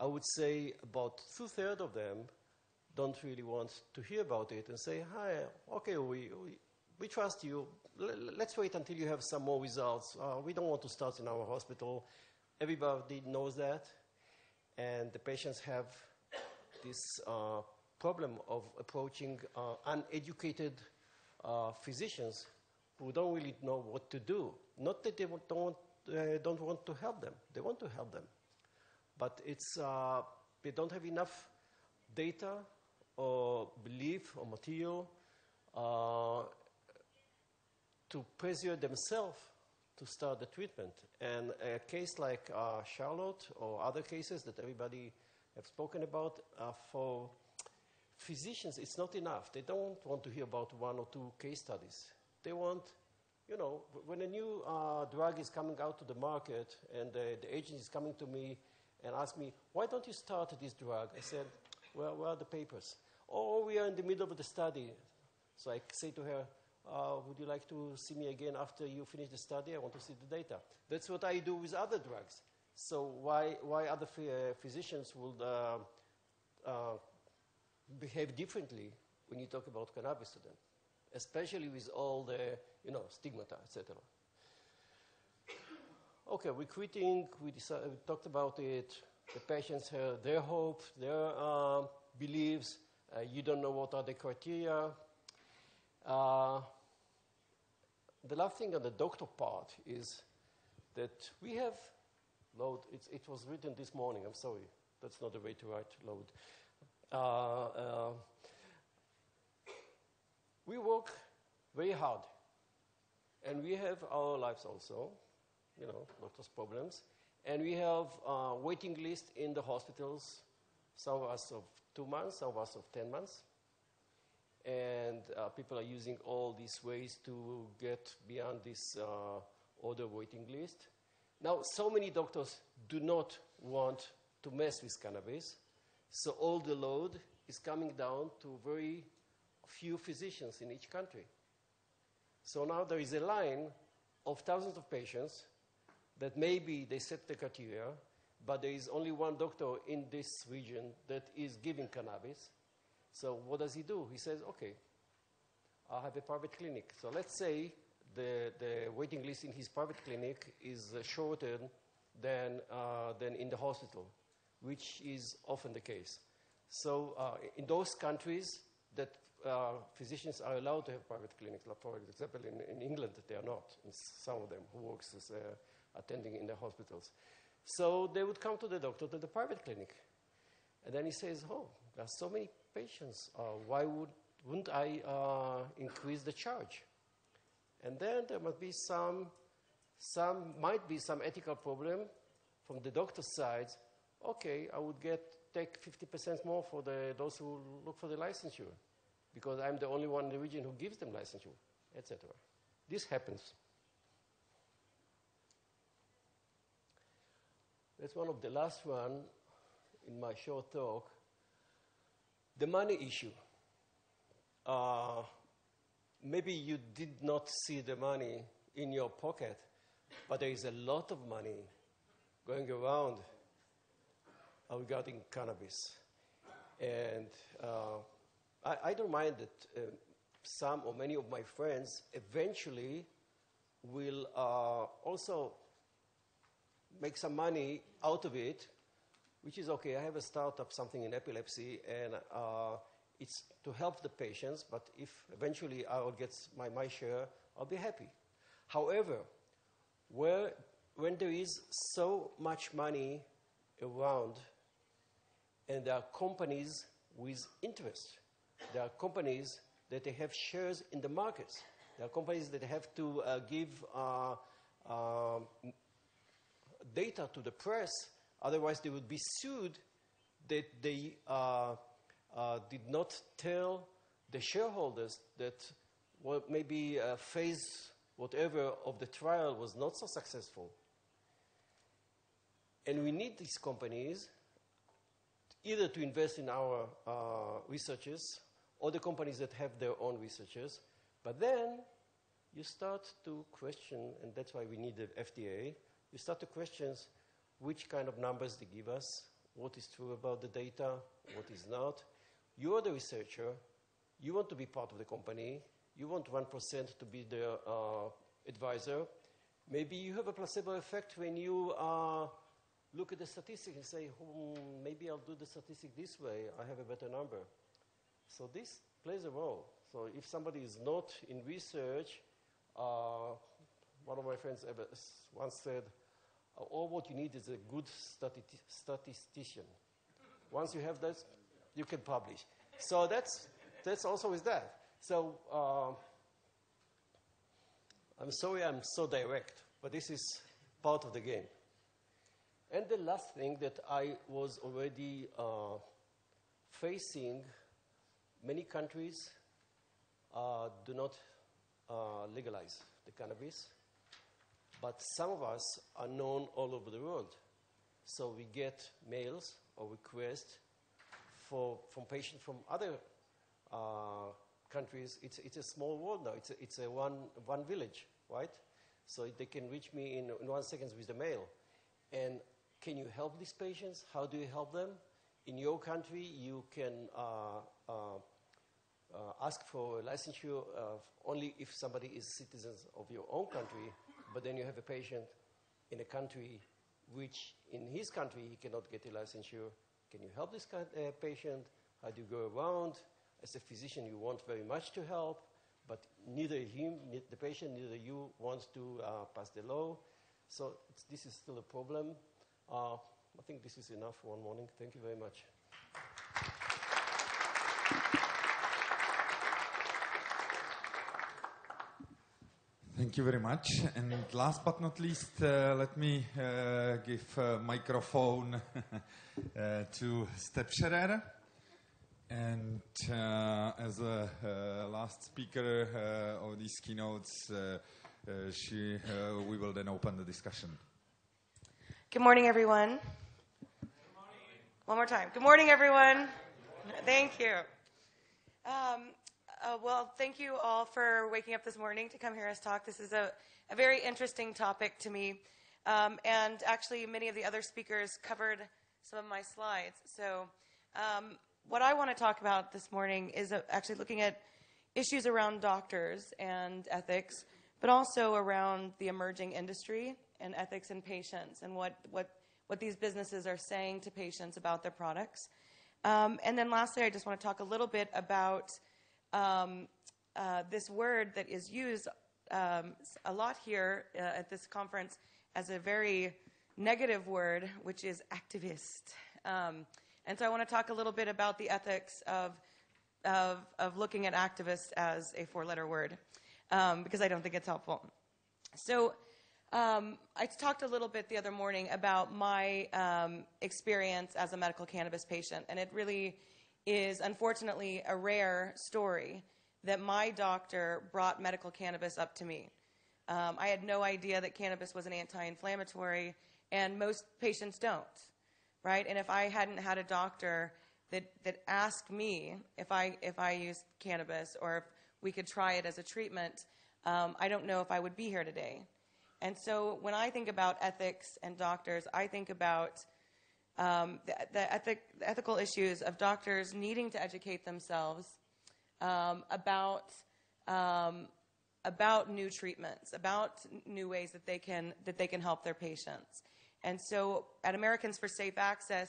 Speaker 4: I would say about 2/3 of them don't really want to hear about it and say, hi, okay, we trust you. Let's wait until you have some more results. We don't want to start in our hospital. Everybody knows that. And the patients have this problem of approaching uneducated physicians who don't really know what to do. Not that they don't want to help them. They want to help them. But they don't have enough data or belief or material to pressure themselves to start the treatment. And a case like Charlotte or other cases that everybody have spoken about, for physicians, it's not enough. They don't want to hear about 1 or 2 case studies. They want, when a new drug is coming out to the market and the agent is coming to me and ask me, why don't you start this drug? I said, well, where are the papers? Oh, we are in the middle of the study. So I say to her, would you like to see me again after you finish the study? I want to see the data. That's what I do with other drugs. So why other physicians would behave differently when you talk about cannabis to them, especially with all the stigmata, etc. Okay, recruiting. We talked about it. The patients have their hope, their beliefs. You don't know what are the criteria. The last thing on the doctor part is that we have load. It was written this morning. I'm sorry. That's not the way to write load. We work very hard. And we have our lives also, doctors' problems. And we have waiting list in the hospitals, some of us of 2 months, some of us of 10 months. And people are using all these ways to get beyond this order waiting list. Now, so many doctors do not want to mess with cannabis, so all the load is coming down to very few physicians in each country. So now there is a line of thousands of patients that maybe they set the criteria, but there is only one doctor in this region that is giving cannabis. So what does he do? He says, okay, I'll have a private clinic. So let's say the waiting list in his private clinic is shorter than in the hospital, which is often the case. So in those countries that physicians are allowed to have private clinics, like for example in England they are not, in some of them who works as attending in the hospitals. So they would come to the doctor to the private clinic. And then he says, oh, there are so many patients. Why wouldn't I increase the charge? And then there might be some ethical problem from the doctor's side. Okay, I would take 50% more for those who look for the licensure, because I'm the only one in the region who gives them licensure, etc. This happens. That's one of the last one in my short talk. The money issue. Maybe you did not see the money in your pocket, but there is a lot of money going around regarding cannabis. And I don't mind that some or many of my friends eventually will also make some money out of it, which is okay. I have a startup, something in epilepsy, and it's to help the patients, but if eventually I will get my share, I'll be happy. However, when there is so much money around, and there are companies with interest, there are companies that they have shares in the markets, there are companies that have to give data to the press, otherwise they would be sued that they did not tell the shareholders that maybe phase whatever of the trial was not so successful. And we need these companies either to invest in our researchers or the companies that have their own researchers. But then you start to question, and that's why we need the FDA, you start to question which kind of numbers they give us, what is true about the data, what is not. You're the researcher. You want to be part of the company. You want 1% to be the advisor. Maybe you have a placebo effect when you look at the statistics and say, maybe I'll do the statistic this way. I have a better number. So this plays a role. So if somebody is not in research, one of my friends once said, all what you need is a good statistician. Once you have that, you can publish. So that's also with that. So I'm sorry I'm so direct, but this is part of the game. And the last thing that I was already facing, many countries do not legalize the cannabis, but some of us are known all over the world. So we get mails or requests from patients from other countries. It's a small world now. It's a one village, right? So they can reach me in 1 second with the mail. And can you help these patients? How do you help them? In your country, you can ask for a licensure only if somebody is citizens of your own country, but then you have a patient in a country which in his country he cannot get a licensure. Can you help this patient? How do you go around? As a physician, you want very much to help, but neither him, the patient, neither you wants to pass the law. So this is still a problem. I think this is enough for one morning. Thank you very much.
Speaker 1: Thank you very much. And last but not least, let me give a microphone to Steph Sherer. And as a last speaker of these keynotes, we will then open the discussion.
Speaker 5: Good morning, everyone.
Speaker 2: Good morning.
Speaker 5: One more time. Good morning, everyone. Thank you. Well, thank you all for waking up this morning to come hear us talk. This is a very interesting topic to me. And actually, many of the other speakers covered some of my slides. So what I want to talk about this morning is actually looking at issues around doctors and ethics, but also around the emerging industry and ethics and patients and what these businesses are saying to patients about their products. And then lastly, I just want to talk a little bit about this word that is used a lot here at this conference as a very negative word, which is activist. And so I want to talk a little bit about the ethics of looking at activists as a four-letter word, because I don't think it's helpful. So I talked a little bit the other morning about my experience as a medical cannabis patient, and it really is, unfortunately, a rare story that my doctor brought medical cannabis up to me. I had no idea that cannabis was an anti-inflammatory, and most patients don't, right? And if I hadn't had a doctor that asked me if I used cannabis or if we could try it as a treatment, I don't know if I would be here today. And so when I think about ethics and doctors, I think about the ethical issues of doctors needing to educate themselves about new treatments, about new ways that they can help their patients. And so at Americans for Safe Access,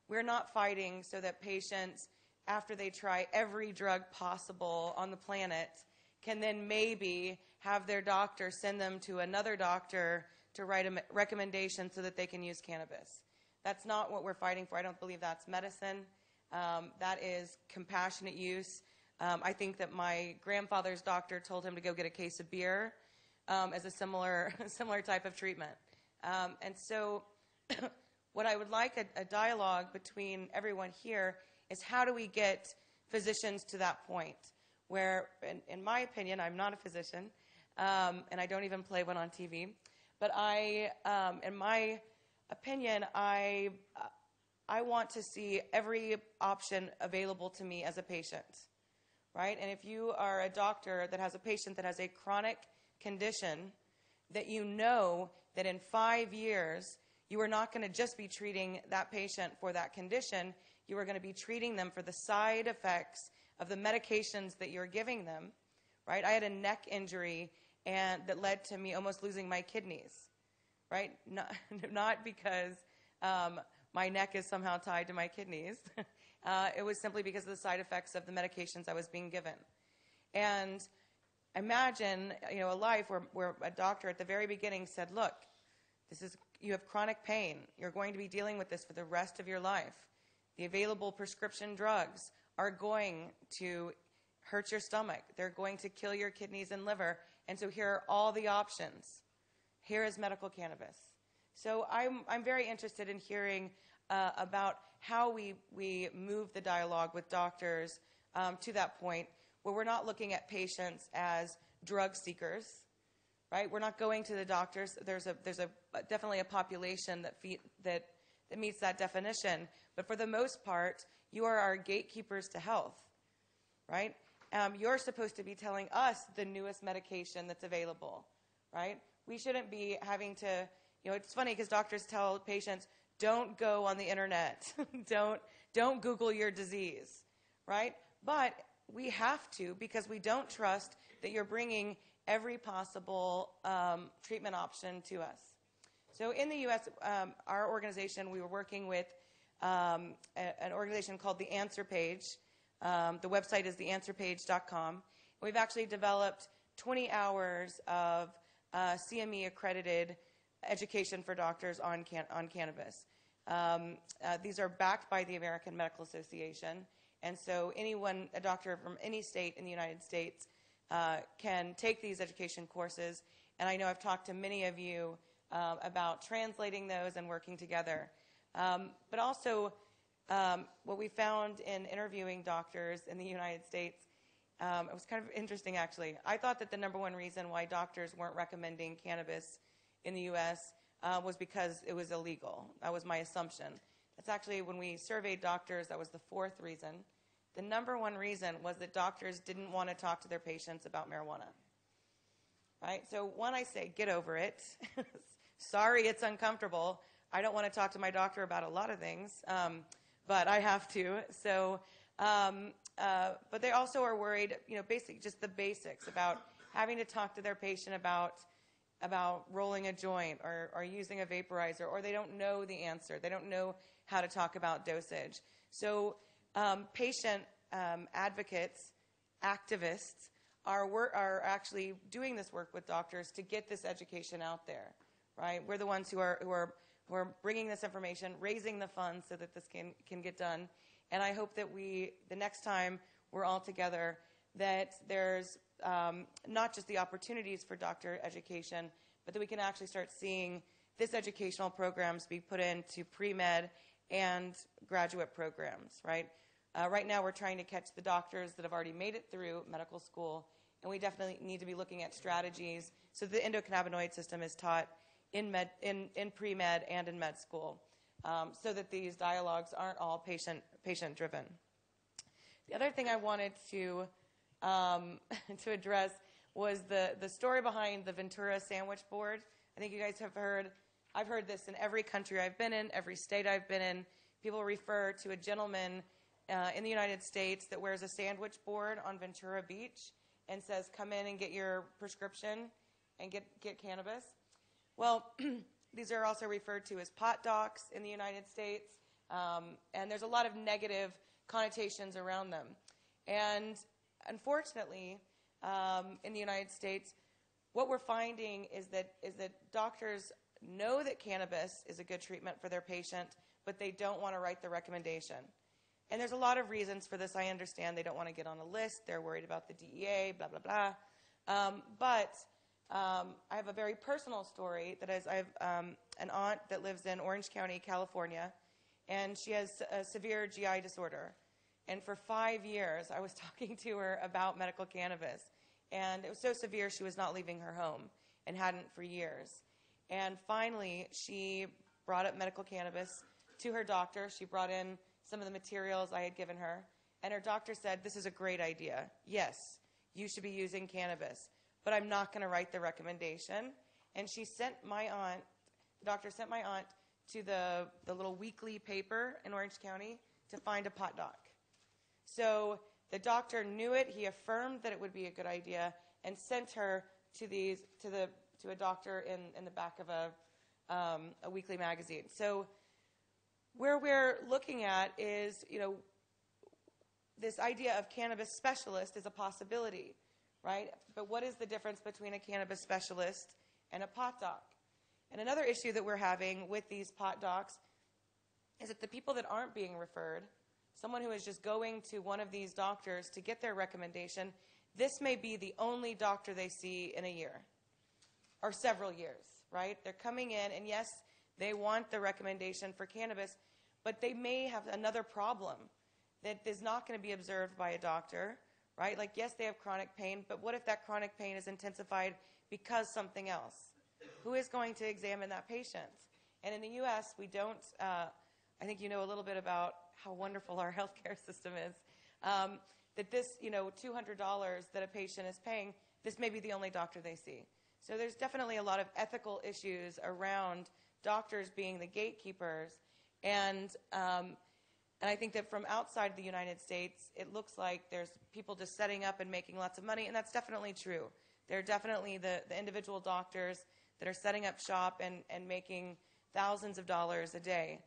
Speaker 5: we're not fighting so that patients, after they try every drug possible on the planet, can then maybe have their doctor send them to another doctor to write a recommendation so that they can use cannabis. That's not what we're fighting for. I don't believe that's medicine. That is compassionate use. I think that my grandfather's doctor told him to go get a case of beer as a similar type of treatment. And so what I would like a dialogue between everyone here is how do we get physicians to that point where, in my opinion, I'm not a physician, and I don't even play one on TV, but in my opinion, I want to see every option available to me as a patient, right? And if you are a doctor that has a patient that has a chronic condition that you know that in 5 years you are not going to just be treating that patient for that condition, you are going to be treating them for the side effects of the medications that you're giving them, right? I had a neck injury and that led to me almost losing my kidneys, right? Not because my neck is somehow tied to my kidneys. It was simply because of the side effects of the medications I was being given. And imagine, a life where a doctor at the very beginning said, look, you have chronic pain. You're going to be dealing with this for the rest of your life. The available prescription drugs are going to hurt your stomach. They're going to kill your kidneys and liver. And so here are all the options. Here is medical cannabis. So I'm very interested in hearing about how we move the dialogue with doctors to that point where we're not looking at patients as drug seekers, right? We're not going to the doctors. There's definitely a population that meets that definition. But for the most part, you are our gatekeepers to health, right? You're supposed to be telling us the newest medication that's available, right? We shouldn't be having to, it's funny because doctors tell patients, don't go on the internet. don't Google your disease, right? But we have to because we don't trust that you're bringing every possible treatment option to us. So in the U.S., our organization, we were working with an organization called The Answer Page. The website is theanswerpage.com. We've actually developed 20 hours of CME-accredited education for doctors on cannabis. These are backed by the American Medical Association, and so a doctor from any state in the United States can take these education courses, and I know I've talked to many of you about translating those and working together. But also, what we found in interviewing doctors in the United States, it was kind of interesting, actually. I thought that the number one reason why doctors weren't recommending cannabis in the U.S. Was because it was illegal. That was my assumption. That's actually, when we surveyed doctors, that was the fourth reason. The number one reason was that doctors didn't want to talk to their patients about marijuana. Right? So when I say, get over it, sorry it's uncomfortable. I don't want to talk to my doctor about a lot of things, but I have to. So, but they also are worried, basically just the basics about having to talk to their patient about rolling a joint or using a vaporizer, or they don't know the answer. They don't know how to talk about dosage. So patient advocates, activists, are actually doing this work with doctors to get this education out there, right? We're the ones who are bringing this information, raising the funds so that this can get done. And I hope that the next time we're all together, that there's not just the opportunities for doctor education, but that we can actually start seeing this educational programs be put into pre-med and graduate programs, right? Right now we're trying to catch the doctors that have already made it through medical school, and we definitely need to be looking at strategies so the endocannabinoid system is taught in pre-med and in med school, so that these dialogues aren't all patient-driven. The other thing I wanted to address was the story behind the Ventura Sandwich board. I think you guys have heard. I've heard this in every country I've been in, every state I've been in. People refer to a gentleman in the United States that wears a sandwich board on Ventura Beach and says, come in and get your prescription and get cannabis. Well, these are also referred to as pot docs in the United States, and there's a lot of negative connotations around them. And unfortunately, in the United States, what we're finding is that doctors know that cannabis is a good treatment for their patient, but they don't want to write the recommendation. And there's a lot of reasons for this. I understand they don't want to get on a list. They're worried about the DEA, blah, blah, blah. But I have a very personal story. I have an aunt that lives in Orange County, California, and she has a severe GI disorder. And for 5 years, I was talking to her about medical cannabis. And it was so severe, she was not leaving her home and hadn't for years. And finally, she brought up medical cannabis to her doctor. She brought in some of the materials I had given her. And her doctor said, this is a great idea. Yes, you should be using cannabis. but I'm not going to write the recommendation. And she sent my aunt, the doctor sent my aunt to the little weekly paper in Orange County to find a pot doc. So the doctor knew it. He affirmed that it would be a good idea and sent her to a doctor in the back of a weekly magazine. So where we're looking at is, this idea of cannabis specialist is a possibility, right? But what is the difference between a cannabis specialist and a pot doc? And another issue that we're having with these pot docs is that the people that aren't being referred, someone who is just going to one of these doctors to get their recommendation, this may be the only doctor they see in a year or several years, right? They're coming in, and yes, they want the recommendation for cannabis, but they may have another problem that is not going to be observed by a doctor, right? Like, yes, they have chronic pain, but what if that chronic pain is intensified because something else? Who is going to examine that patient? And in the U.S., we don't, I think you know a little bit about how wonderful our healthcare system is, that this, $200 that a patient is paying, this may be the only doctor they see. So there's definitely a lot of ethical issues around doctors being the gatekeepers. And I think that from outside the United States, it looks like there's people just setting up and making lots of money, and that's definitely true. There are definitely the individual doctors that are setting up shop and making thousands of dollars a day.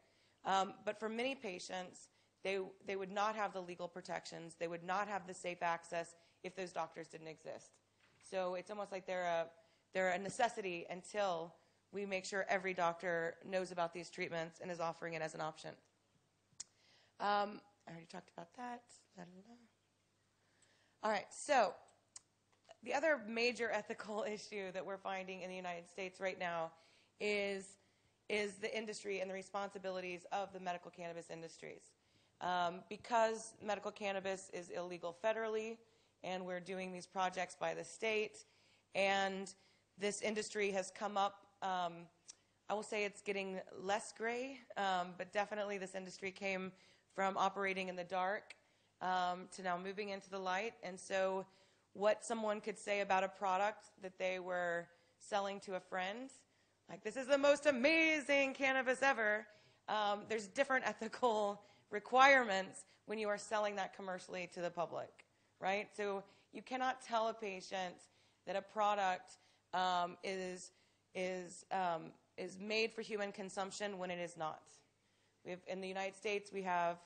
Speaker 5: But for many patients, they would not have the legal protections. They would not have the safe access if those doctors didn't exist. So it's almost like they're a necessity until we make sure every doctor knows about these treatments and is offering it as an option. I already talked about that. All right, so the other major ethical issue that we're finding in the United States right now is the industry and the responsibilities of the medical cannabis industries. Because medical cannabis is illegal federally, and we're doing these projects by the state, and this industry has come up, I will say it's getting less gray, but definitely this industry came from operating in the dark to now moving into the light. And so what someone could say about a product that they were selling to a friend, like, this is the most amazing cannabis ever, there's different ethical requirements when you are selling that commercially to the public, right? So you cannot tell a patient that a product is made for human consumption when it is not. In the United States, we have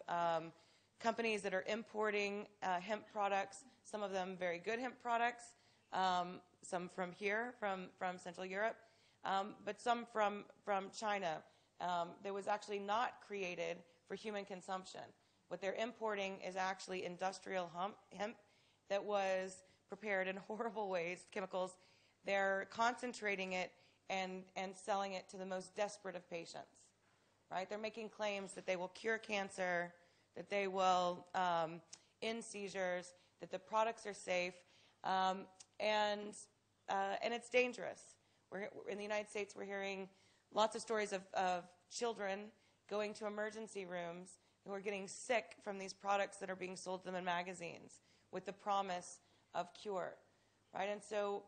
Speaker 5: companies that are importing hemp products, some of them very good hemp products, some from here, from Central Europe, but some from China that was actually not created for human consumption. What they're importing is actually industrial hemp that was prepared in horrible ways, chemicals. They're concentrating it and selling it to the most desperate of patients, right? They're making claims that they will cure cancer, that they will end seizures, that the products are safe, and it's dangerous. In the United States, we're hearing lots of stories of children going to emergency rooms who are getting sick from these products that are being sold to them in magazines with the promise of cure, right? And so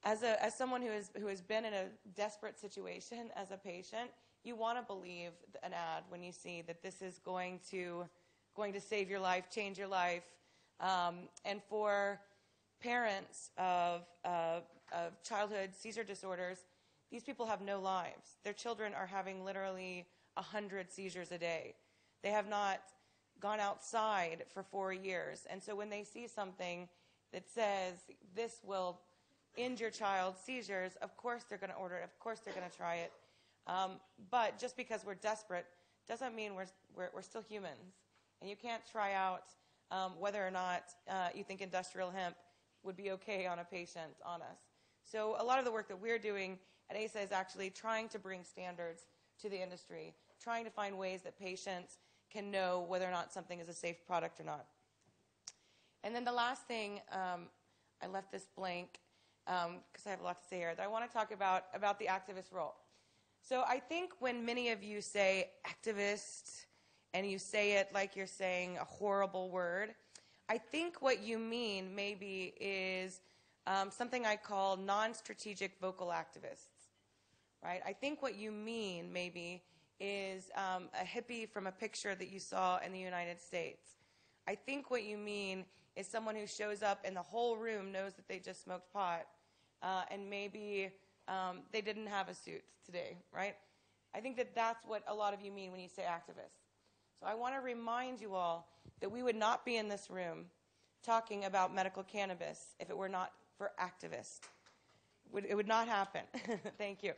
Speaker 5: as someone who has been in a desperate situation as a patient, you want to believe an ad when you see that this is going to save your life, change your life. And for parents of childhood seizure disorders, these people have no lives. Their children are having literally 100 seizures a day. They have not gone outside for 4 years. And so when they see something that says this will end your child's seizures, of course they're going to order it. Of course they're going to try it. But just because we're desperate doesn't mean we're still humans. And you can't try out whether or not you think industrial hemp would be okay on a patient on us. So a lot of the work that we're doing at ASA is actually trying to bring standards to the industry, trying to find ways that patients can know whether or not something is a safe product or not. And then the last thing, I left this blank because I have a lot to say here, that I want to talk about the activist role. So I think when many of you say activist and you say it like you're saying a horrible word, I think what you mean maybe is something I call non-strategic vocal activists, right? I think what you mean, maybe, is a hippie from a picture that you saw in the United States. I think what you mean is someone who shows up and the whole room knows that they just smoked pot, and maybe they didn't have a suit today, right? I think that that's what a lot of you mean when you say activists. So I want to remind you all that we would not be in this room talking about medical cannabis if it were not for activists. It would not happen. Thank you.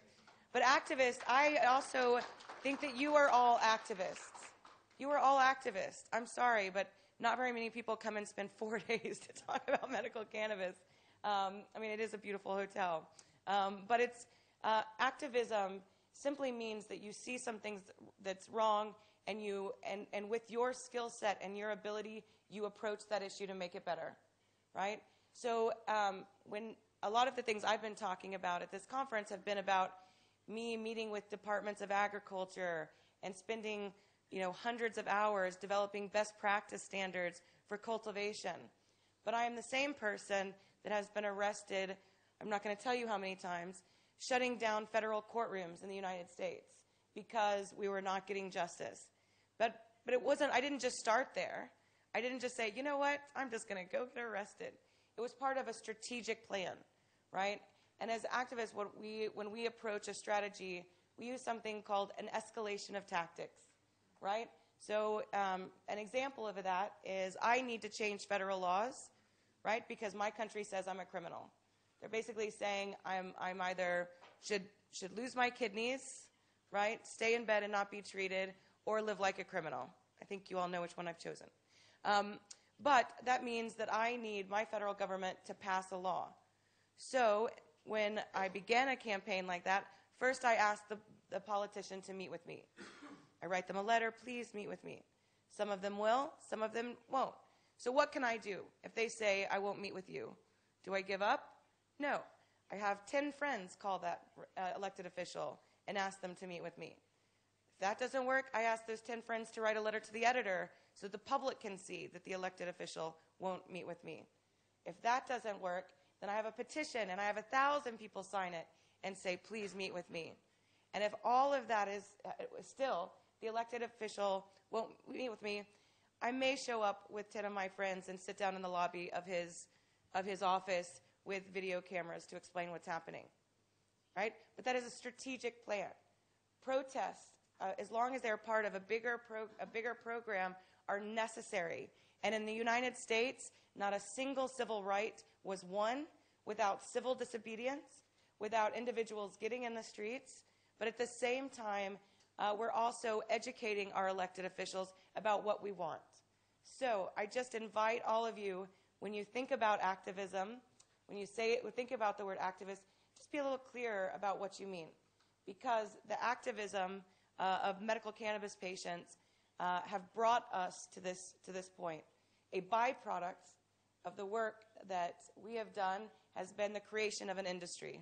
Speaker 5: But activists, I also think that you are all activists. You are all activists. I'm sorry, but not very many people come and spend 4 days to talk about medical cannabis. I mean, it is a beautiful hotel. But it's activism simply means that you see something that's wrong, and with your skill set and your ability, you approach that issue to make it better, right? So when a lot of the things I've been talking about at this conference have been about me meeting with departments of agriculture and spending, hundreds of hours developing best practice standards for cultivation. But I am the same person that has been arrested, I'm not going to tell you how many times, shutting down federal courtrooms in the United States because we were not getting justice. But it wasn't, I didn't just start there. I didn't just say, you know what, I'm just going to go get arrested. It was part of a strategic plan, right? And as activists, when we approach a strategy, we use something called an escalation of tactics, right? So an example of that is I need to change federal laws, right? Because my country says I'm a criminal. They're basically saying I'm either should lose my kidneys, right? Stay in bed and not be treated, or live like a criminal. I think you all know which one I've chosen. But that means that I need my federal government to pass a law. So when I began a campaign like that, first I asked the politician to meet with me. I write them a letter, please meet with me. Some of them will, some of them won't. So what can I do if they say I won't meet with you? Do I give up? No. I have 10 friends call that elected official and ask them to meet with me. If that doesn't work, I ask those 10 friends to write a letter to the editor so the public can see that the elected official won't meet with me. If that doesn't work, then I have a petition and I have 1,000 people sign it and say, please meet with me. And if all of that is still, the elected official won't meet with me, I may show up with 10 of my friends and sit down in the lobby of his office with video cameras to explain what's happening, right? But that is a strategic plan. Protests, as long as they're part of a bigger program, are necessary. And in the United States, not a single civil right was won without civil disobedience, without individuals getting in the streets. But at the same time, we're also educating our elected officials about what we want. So I just invite all of you, when you think about activism, when you think about the word activist, just be a little clearer about what you mean. Because the activism of medical cannabis patients have brought us to this point. A byproduct of the work that we have done has been the creation of an industry,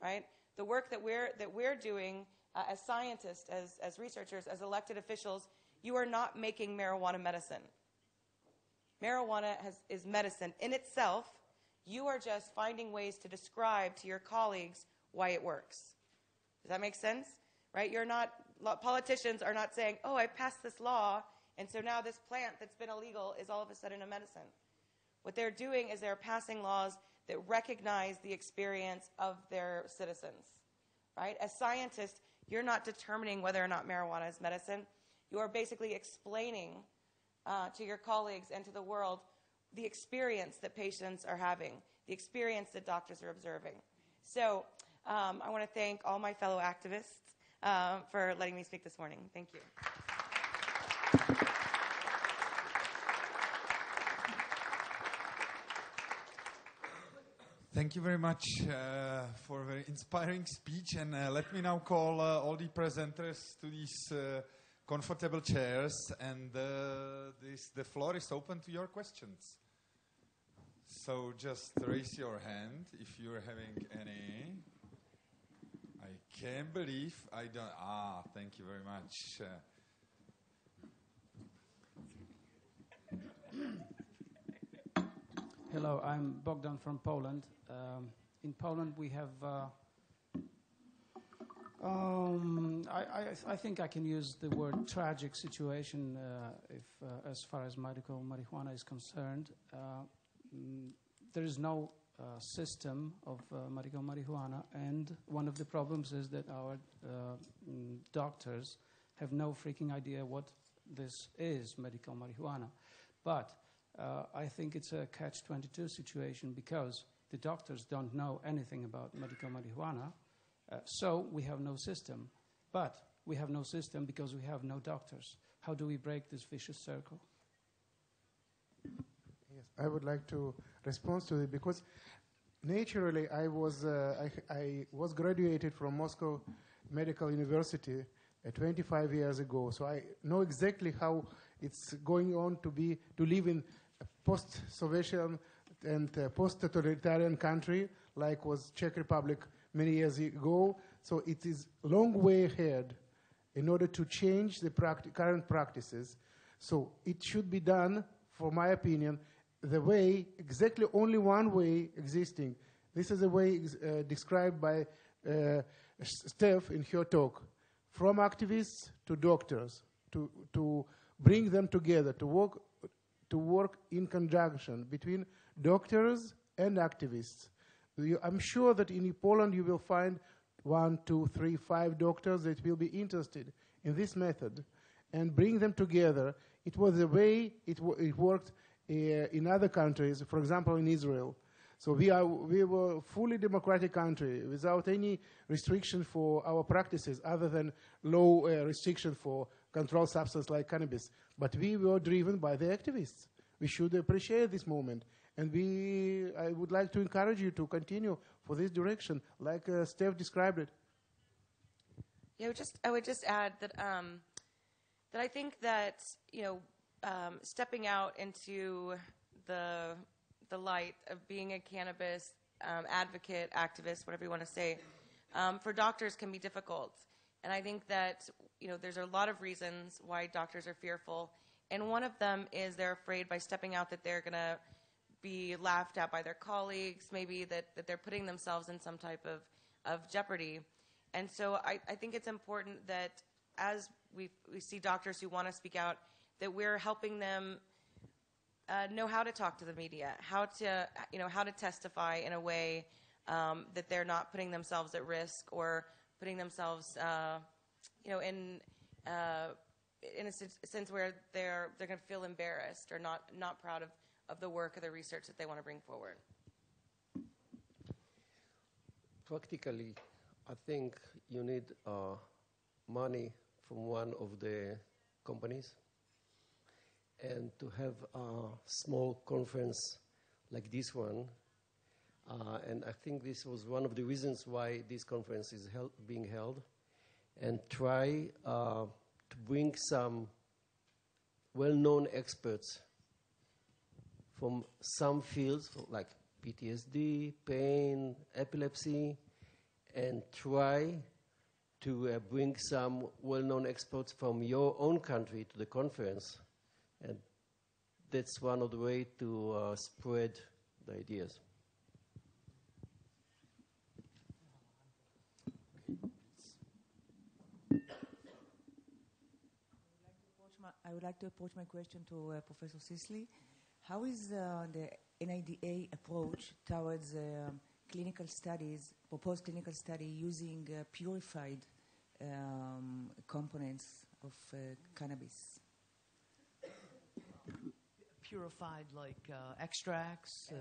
Speaker 5: right? The work that we're doing as scientists, as researchers, as elected officials, you are not making marijuana medicine. Marijuana is medicine in itself. You are just finding ways to describe to your colleagues why it works. Does that make sense? Right? Politicians are not saying, oh, I passed this law, and so now this plant that's been illegal is all of a sudden a medicine. What they're doing is they're passing laws that recognize the experience of their citizens, right? As scientists, you're not determining whether or not marijuana is medicine. You are basically explaining to your colleagues and to the world the experience that patients are having, the experience that doctors are observing. So I want to thank all my fellow activists for letting me speak this morning. Thank you.
Speaker 1: Thank you very much for a very inspiring speech. And let me now call all the presenters to these comfortable chairs. And the floor is open to your questions. So just raise your hand if you're having any. I can't believe I don't. Thank you very much.
Speaker 6: Hello, I'm Bogdan from Poland. In Poland, we have. I think I can use the word tragic situation as far as medical marijuana is concerned. There is no system of medical marijuana, and one of the problems is that our doctors have no freaking idea what this is, medical marijuana. But I think it's a catch-22 situation because the doctors don't know anything about medical marijuana, so we have no system. But we have no system because we have no doctors. How do we break this vicious circle?
Speaker 3: Yes, I would like to respond to it because naturally I was graduated from Moscow Medical University 25 years ago, so I know exactly how it's going on to live in a post-Soviet and post-totalitarian country like was Czech Republic many years ago. So it is a long way ahead in order to change the current practices. So it should be done, for my opinion, the way, exactly only one way existing. This is the way described by Steph in her talk. From activists to doctors, to bring them together, to work in conjunction between doctors and activists. I'm sure that in Poland you will find 1, 2, 3, 5 doctors that will be interested in this method and bring them together. It was the way it worked in other countries, for example, in Israel. So we were a fully democratic country without any restriction for our practices other than low restriction for controlled substance like cannabis. But we were driven by the activists. We should appreciate this moment. And I would like to encourage you to continue for this direction, like Steph described it.
Speaker 5: Yeah, I would just add that that I think that stepping out into the light of being a cannabis advocate, activist, whatever you want to say, for doctors can be difficult. And I think that there's a lot of reasons why doctors are fearful, and one of them is they're afraid by stepping out that they're going to be laughed at by their colleagues, maybe that they're putting themselves in some type of jeopardy. And so I think it's important that as we see doctors who want to speak out, that we're helping them know how to talk to the media, how to testify in a way that they're not putting themselves at risk or putting themselves in a sense where they're going to feel embarrassed or not proud of the work or the research that they want to bring forward.
Speaker 4: Practically, I think you need money from one of the companies, and to have a small conference like this one. And I think this was one of the reasons why this conference is being held, and try to bring some well-known experts from some fields, like PTSD, pain, epilepsy, and try to bring some well-known experts from your own country to the conference. And that's one of the ways to spread the ideas.
Speaker 7: I would like to approach my question to Professor Sisley. How is the NIDA approach towards clinical studies, proposed clinical study using purified components of cannabis?
Speaker 2: Purified, like extracts?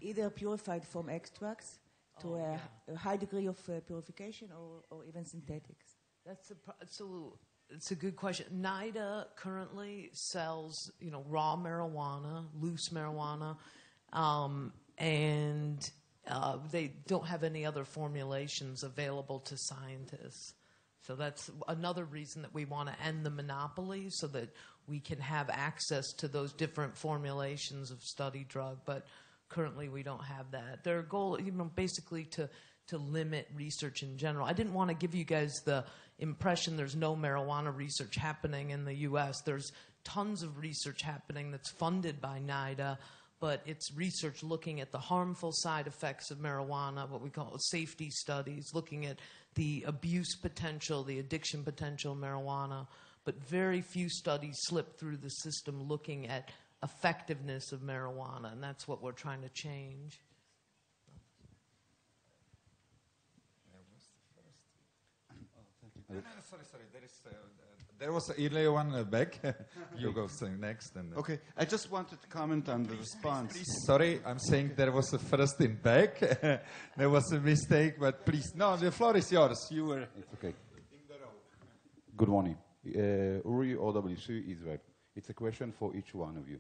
Speaker 7: Either purified from extracts to a high degree of purification or even synthetics.
Speaker 2: It's a good question. NIDA currently sells, raw marijuana, loose marijuana, and they don't have any other formulations available to scientists. So that's another reason that we want to end the monopoly so that we can have access to those different formulations of study drug. But currently we don't have that. Their goal, basically to limit research in general. I didn't want to give you guys the impression there's no marijuana research happening in the U.S. There's tons of research happening that's funded by NIDA, but it's research looking at the harmful side effects of marijuana, what we call safety studies, looking at the abuse potential, the addiction potential of marijuana, but very few studies slip through the system looking at effectiveness of marijuana, and that's what we're trying to change.
Speaker 1: Sorry. There was Ilya one back. You go next.
Speaker 8: Okay, I just wanted to comment on the response.
Speaker 1: Please, sorry, I'm saying there was a first in back. There was a mistake, but please. No, the floor is yours. You were...
Speaker 9: It's okay. Good morning. Uri, OWC, Israel. It's a question for each one of you.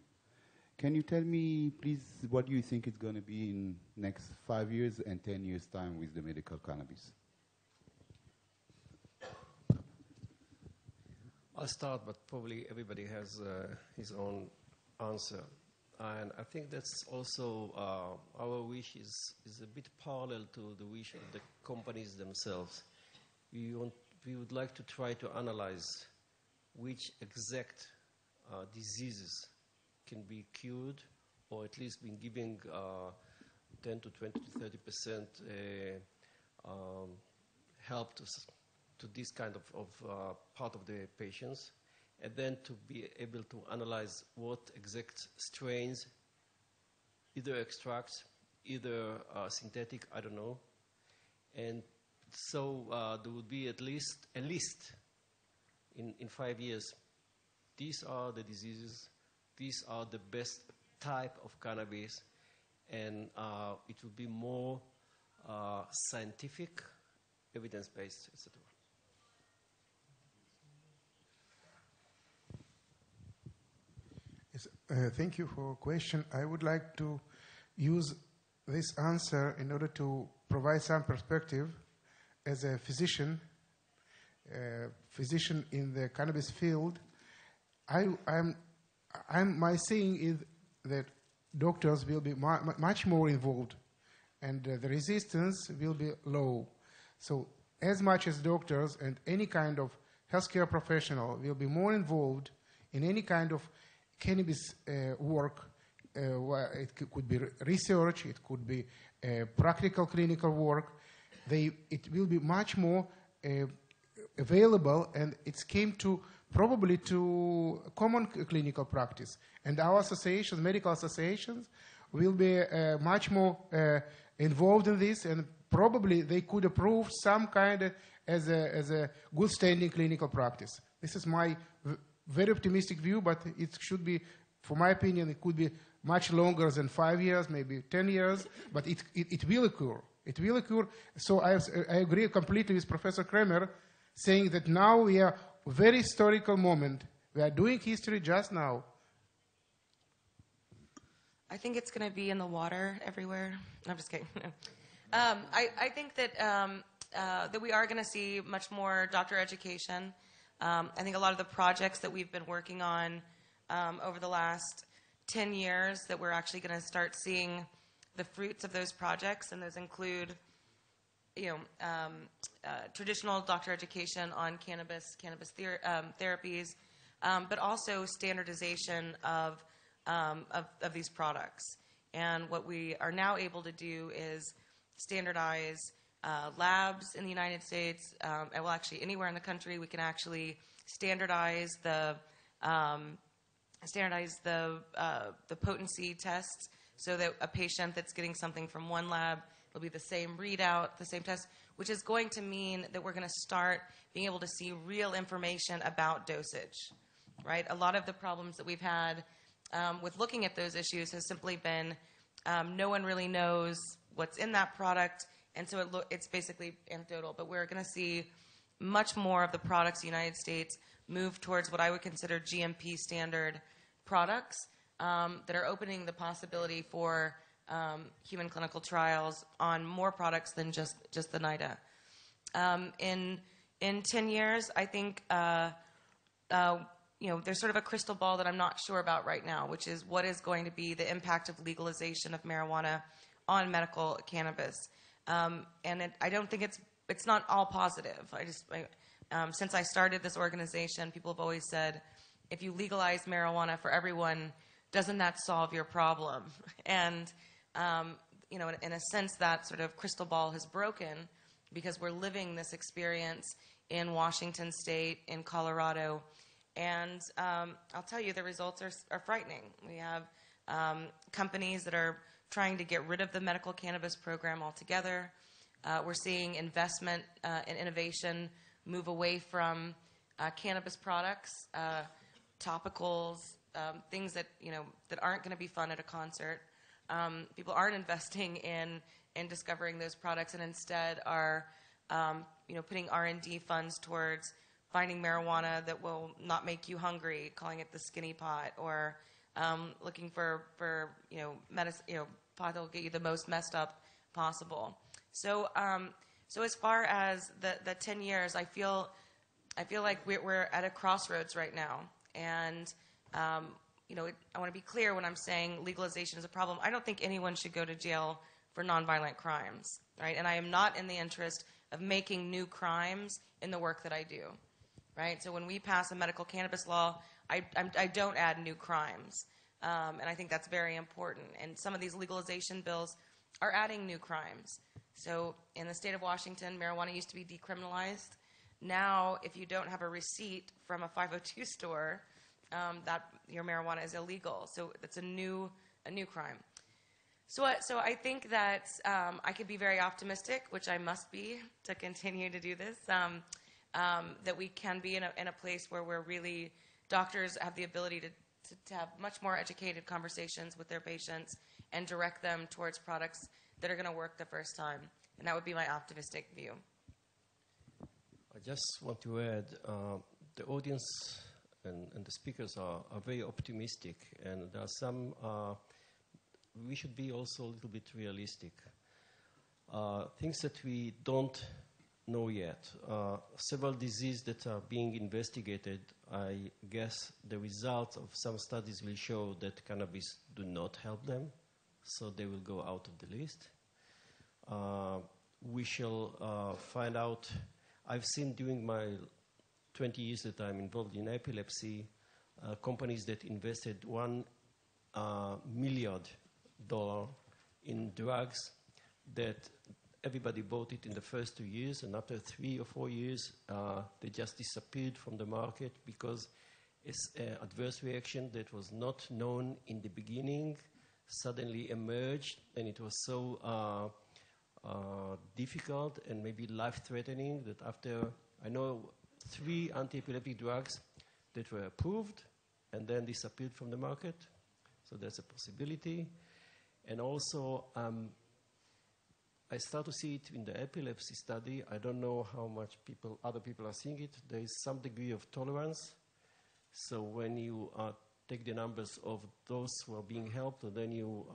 Speaker 9: Can you tell me, please, what do you think it's going to be in next 5 years and 10 years' time with the medical cannabis?
Speaker 4: I'll start, but probably everybody has his own answer. And I think that's also our wish is a bit parallel to the wish of the companies themselves. We would like to try to analyze which exact diseases can be cured, or at least been giving 10 to 20 to 30% help to this kind of part of the patients, and then to be able to analyze what exact strains, either extracts, either synthetic, I don't know. And so there would be at least a list in 5 years. These are the diseases, these are the best type of cannabis, and it would be more scientific, evidence-based, etc.
Speaker 3: Yes, thank you for your question. I would like to use this answer in order to provide some perspective as a physician in the cannabis field. My saying is that doctors will be much more involved, and the resistance will be low. So as much as doctors and any kind of healthcare professional will be more involved in any kind of cannabis work, it could be research, it could be practical clinical work, it will be much more available, and it came to probably to common clinical practice. And our associations, medical associations, will be much more involved in this, and probably they could approve some kind of as a good standing clinical practice. This is my very optimistic view, but it should be, for my opinion, it could be much longer than 5 years, maybe 10 years, but it will occur. It will occur. So I agree completely with Professor Kramer, saying that now we are a very historical moment. We are doing history just now.
Speaker 5: I think it's going to be in the water everywhere. No, I'm just kidding. I think that we are going to see much more doctor education. I think a lot of the projects that we've been working on over the last 10 years, that we're actually going to start seeing the fruits of those projects, and those include, traditional doctor education on cannabis therapies, but also standardization of these products. And what we are now able to do is standardize labs in the United States, and well, actually anywhere in the country, we can actually standardize the potency tests, so that a patient that's getting something from one lab will be the same readout, the same test, which is going to mean that we're going to start being able to see real information about dosage, right? A lot of the problems that we've had with looking at those issues has simply been no one really knows what's in that product, and so it's basically anecdotal. But we're going to see much more of the products in the United States move towards what I would consider GMP standard products that are opening the possibility for human clinical trials on more products than just the NIDA. In 10 years, I think there's sort of a crystal ball that I'm not sure about right now, which is what is going to be the impact of legalization of marijuana on medical cannabis. I don't think it's not all positive. Since I started this organization, people have always said, if you legalize marijuana for everyone, doesn't that solve your problem? And, you know, in a sense, that sort of crystal ball has broken because we're living this experience in Washington State, in Colorado. And I'll tell you, the results are frightening. We have companies that are trying to get rid of the medical cannabis program altogether. We're seeing investment in innovation move away from cannabis products, topicals, things that, you know, that aren't going to be fun at a concert. People aren't investing in discovering those products, and instead are, you know, putting R&D funds towards finding marijuana that will not make you hungry, calling it the skinny pot, or looking for you know, medicine, you know, pot that will get you the most messed up possible. So so as far as the 10 years, I feel like we're at a crossroads right now, and you know, I want to be clear when I'm saying legalization is a problem. I don't think anyone should go to jail for nonviolent crimes, right? And I am not in the interest of making new crimes in the work that I do, right? So when we pass a medical cannabis law, I don't add new crimes, and I think that's very important. And some of these legalization bills are adding new crimes. So in the state of Washington, marijuana used to be decriminalized. Now, if you don't have a receipt from a 502 store, that your marijuana is illegal. So it's a new crime. So I think that I could be very optimistic, which I must be to continue to do this, that we can be in a place where we're really, doctors have the ability to have much more educated conversations with their patients and direct them towards products that are going to work the first time. And that would be my optimistic view.
Speaker 4: I just want to add, the audience and the speakers are very optimistic, and there are some, we should be also a little bit realistic. Things that we don't know yet. Several diseases that are being investigated, I guess the results of some studies will show that cannabis do not help them, so they will go out of the list. We shall find out. I've seen during my 20 years that I'm involved in epilepsy, companies that invested $1 million in drugs that everybody bought it in the first 2 years, and after 3 or 4 years, they just disappeared from the market because it's an adverse reaction that was not known in the beginning, suddenly emerged, and it was so difficult and maybe life-threatening that after, I know 3 anti-epileptic drugs that were approved and then disappeared from the market. So there's a possibility. And also, I start to see it in the epilepsy study. I don't know how much other people are seeing it. There is some degree of tolerance. So when you take the numbers of those who are being helped, and then you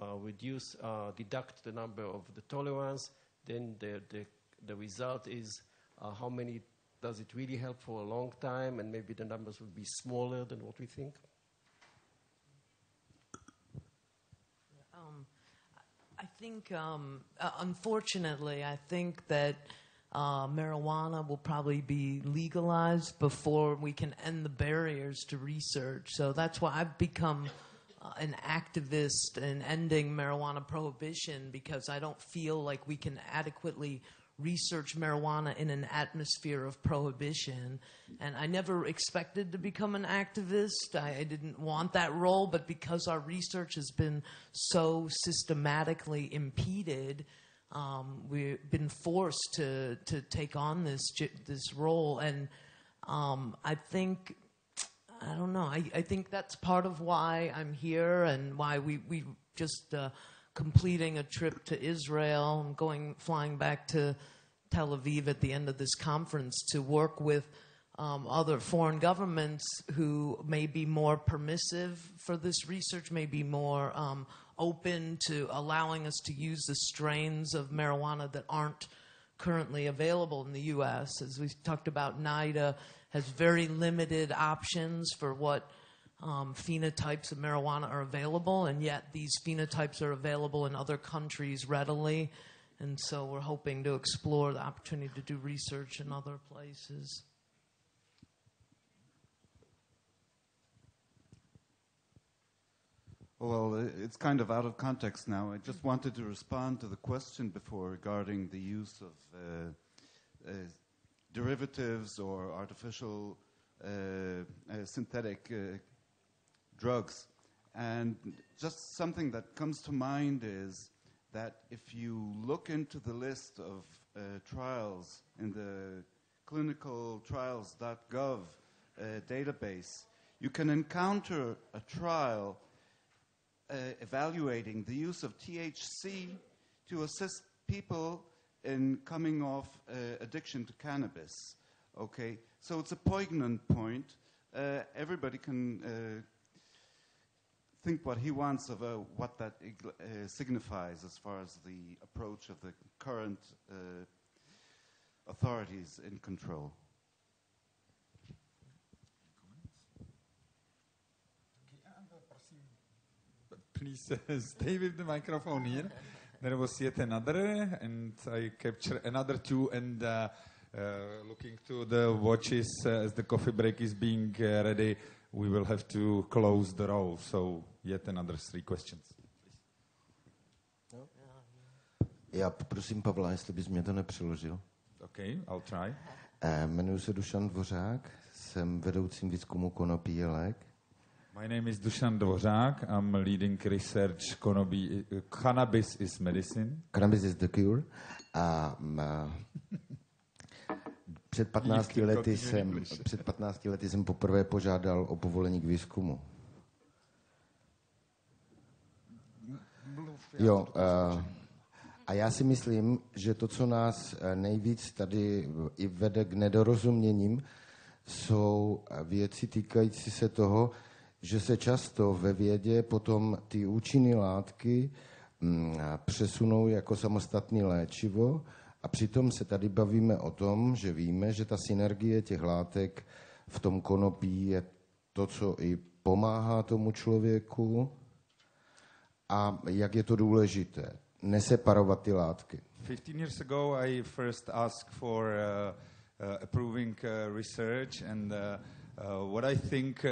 Speaker 4: deduct the number of the tolerance, then the result is how many does it really help for a long time, and maybe the numbers will be smaller than what we think.
Speaker 2: I think, unfortunately, I think that marijuana will probably be legalized before we can end the barriers to research. So that's why I've become an activist in ending marijuana prohibition, because I don't feel like we can adequately research marijuana in an atmosphere of prohibition. And I never expected to become an activist. I didn't want that role, but because our research has been so systematically impeded, we've been forced to take on this role. And I think, I don't know, I think that's part of why I'm here and why we just completing a trip to Israel. I'm flying back to Tel Aviv at the end of this conference to work with other foreign governments who may be more permissive for this research, may be more open to allowing us to use the strains of marijuana that aren't currently available in the U.S. As we talked about, NIDA has very limited options for what phenotypes of marijuana are available, and yet these phenotypes are available in other countries readily. And so we're hoping to explore the opportunity to do research in other places.
Speaker 8: Well, it's kind of out of context now. I just wanted to respond to the question before regarding the use of derivatives or artificial synthetic drugs. And just something that comes to mind is that if you look into the list of trials in the clinicaltrials.gov database, you can encounter a trial evaluating the use of THC to assist people in coming off addiction to cannabis. Okay, so it's a poignant point. Everybody can think what he wants of what that signifies as far as the approach of the current authorities in control.
Speaker 1: Please stay with the microphone here. There was yet another, and I capture another two, and looking to the watches as the coffee break is being ready, we will have to close the row. So yet another 3 questions.
Speaker 10: Já poprosím Pavla, jestli bys mě to nepřeložil.
Speaker 1: Okay, I'll try.
Speaker 10: Jmenuji se Dušan Dvořák, jsem vedoucím výzkumu konopí jelek.
Speaker 1: My name is Dušan Dvořák. I'm leading research cannabis is medicine.
Speaker 10: Cannabis is the cure. A před 15 lety jsem poprvé požádal o povolení k výzkumu. Jo, a já si myslím, že to, co nás nejvíc tady i vede k nedorozuměním, jsou věci týkající se toho, že se často ve vědě potom ty účinné látky přesunou jako samostatné léčivo a přitom se tady bavíme o tom, že víme, že ta synergie těch látek v tom konopí je to, co i pomáhá tomu člověku a jak je to důležité. Neseparovat ty látky.
Speaker 1: 15 years ago, I first asked for approving research, and what I think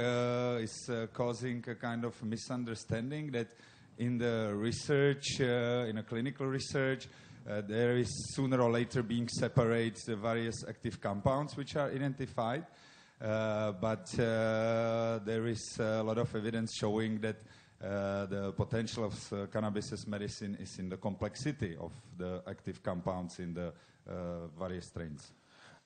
Speaker 1: is causing a kind of misunderstanding that in the research, in a clinical research, there is sooner or later being separated the various active compounds which are identified, but there is a lot of evidence showing that the potential of cannabis as medicine is in the complexity of the active compounds in the various strains.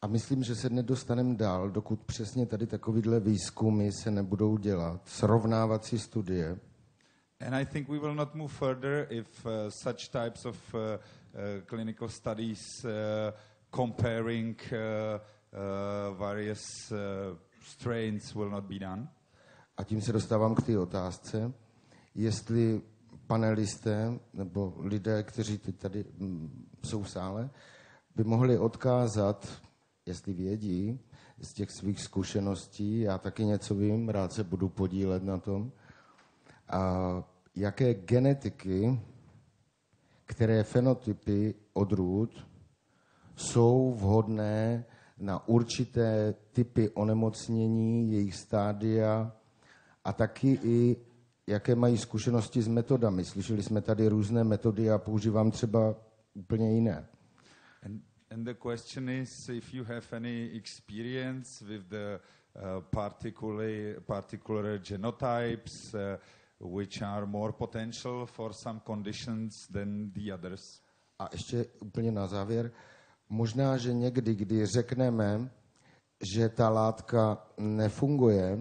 Speaker 10: A myslím, že se nedostaneme dál, dokud přesně tady takovýhle výzkumy se nebudou dělat, srovnávací studie.
Speaker 1: And I think we will not move further if such types of clinical studies comparing various strains will not be done.
Speaker 10: A tím se dostávám k té otázce, jestli panelisté nebo lidé, kteří teď tady jsou v sále, by mohli odkázat, jestli vědí z těch svých zkušeností, já taky něco vím, rád se budu podílet na tom, a jaké genetiky, které fenotypy odrůd jsou vhodné na určité typy onemocnění, jejich stádia a taky i jaké mají zkušenosti s metodami. Slyšeli jsme tady různé metody a používám třeba úplně jiné.
Speaker 1: And the question is if you have any experience with the particular genotypes which are more potential for some conditions than the others.
Speaker 10: A ještě úplně na závěr, možná, že někdy, kdy řekneme, že ta látka nefunguje,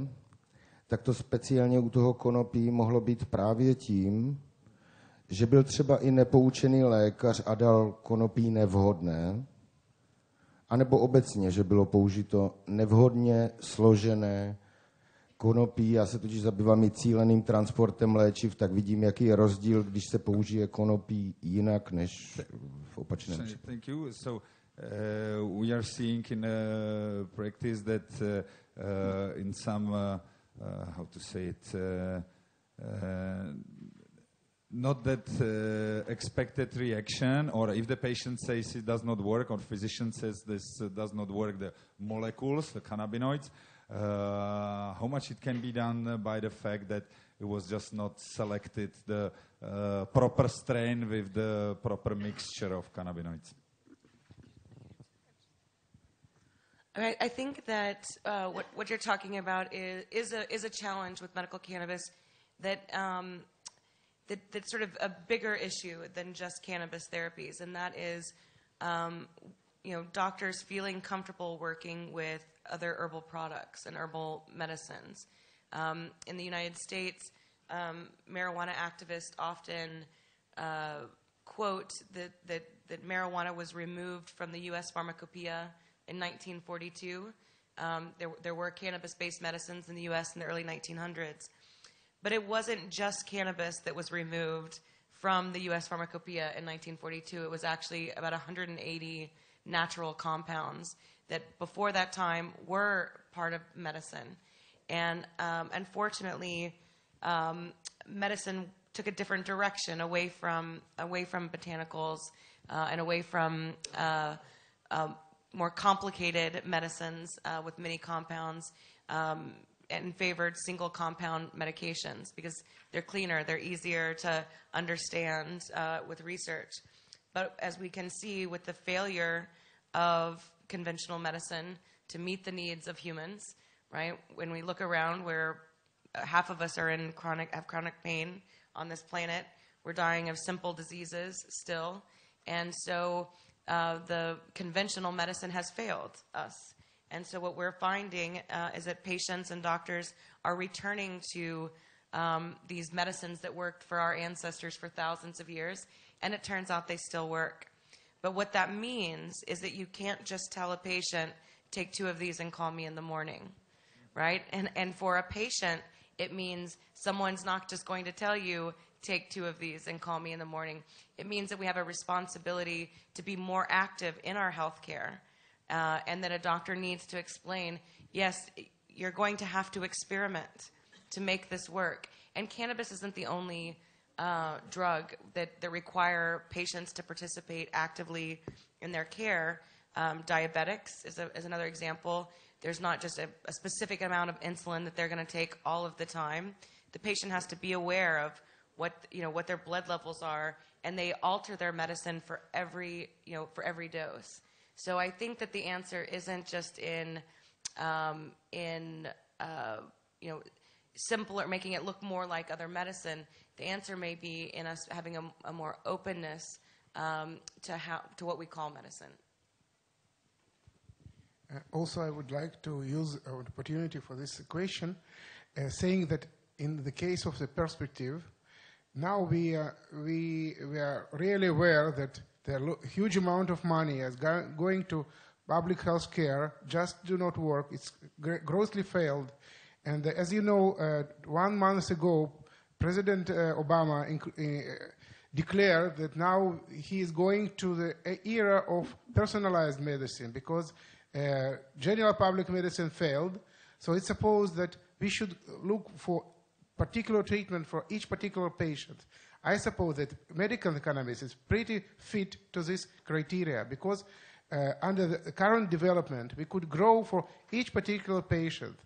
Speaker 10: tak to speciálně u toho konopí mohlo být právě tím, že byl třeba i nepoučený lékař a dal konopí nevhodné, anebo obecně, že bylo použito nevhodně složené konopí. Já se totiž zabývám i cíleným transportem léčiv, tak vidím, jaký je rozdíl, když se použije konopí jinak než v opačném.
Speaker 1: Thank you. So we are seeing in practice that in some how to say it not that expected reaction, or if the patient says it does not work, or physician says this does not work, the molecules, the cannabinoids, How much it can be done by the fact that it was just not selected the proper strain with the proper mixture of cannabinoids?
Speaker 5: I think that what you're talking about is a challenge with medical cannabis that's sort of a bigger issue than just cannabis therapies, and that is, doctors feeling comfortable working with other herbal products and herbal medicines. In the United States, marijuana activists often quote that marijuana was removed from the U.S. pharmacopoeia in 1942. There were cannabis-based medicines in the U.S. in the early 1900s. But it wasn't just cannabis that was removed from the U.S. pharmacopoeia in 1942. It was actually about 180 natural compounds that before that time were part of medicine. And unfortunately, medicine took a different direction away from botanicals and away from more complicated medicines with many compounds, and favored single compound medications because they're cleaner, they're easier to understand with research. But as we can see with the failure of conventional medicine to meet the needs of humans, right? When we look around where half of us have chronic pain on this planet, we're dying of simple diseases still. And so the conventional medicine has failed us. And so what we're finding is that patients and doctors are returning to these medicines that worked for our ancestors for thousands of years, and it turns out they still work. But what that means is that you can't just tell a patient, take 2 of these and call me in the morning, right? And for a patient, it means someone's not just going to tell you, take 2 of these and call me in the morning. It means that we have a responsibility to be more active in our healthcare. And that a doctor needs to explain, yes, you're going to have to experiment to make this work. And cannabis isn't the only drug that require patients to participate actively in their care. Diabetics is another example. There's not just a specific amount of insulin that they're going to take all of the time. The patient has to be aware of what their blood levels are, and they alter their medicine for every dose. So I think that the answer isn't just in simpler, making it look more like other medicine. The answer may be in us having a more openness to what we call medicine.
Speaker 3: Also, I would like to use an opportunity for this question, saying that in the case of the perspective, now we are really aware that the huge amount of money is going to public health care just do not work. It's grossly failed. And as you know, 1 month ago, President Obama declared that now he is going to the era of personalized medicine because general public medicine failed. So it's supposed that we should look for particular treatment for each particular patient. I suppose that medical cannabis is pretty fit to this criteria because under the current development, we could grow for each particular patient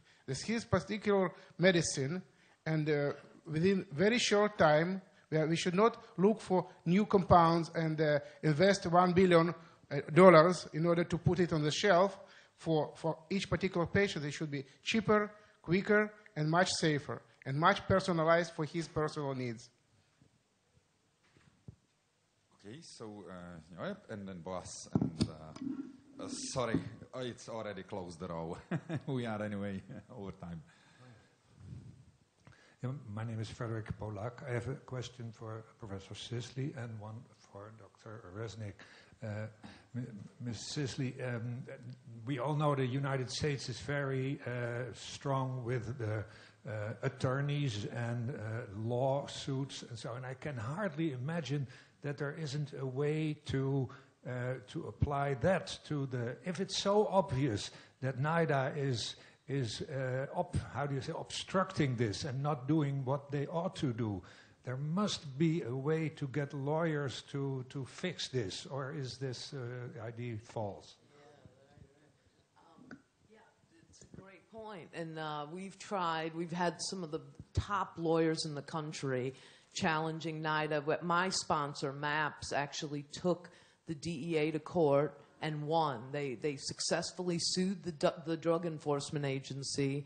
Speaker 3: his particular medicine, and within very short time, we should not look for new compounds and invest $1 billion in order to put it on the shelf for each particular patient. It should be cheaper, quicker, and much safer, and much personalized for his personal needs.
Speaker 1: Okay, so, and then boss, and sorry, it's already closed the row. We are anyway over time.
Speaker 11: Yeah, my name is Frederick Polak. I have a question for Professor Sisley and one for Dr. Reznik. Ms. Sisley, we all know the United States is very strong with the attorneys and lawsuits and so on. I can hardly imagine that there isn't a way to apply that to the. If it's so obvious that NIDA is obstructing this and not doing what they ought to do, there must be a way to get lawyers to fix this, or is this idea false?
Speaker 2: Yeah, it's a great point. And we've had some of the top lawyers in the country challenging NIDA. My sponsor, MAPS, actually took the DEA to court and won. They successfully sued the Drug Enforcement Agency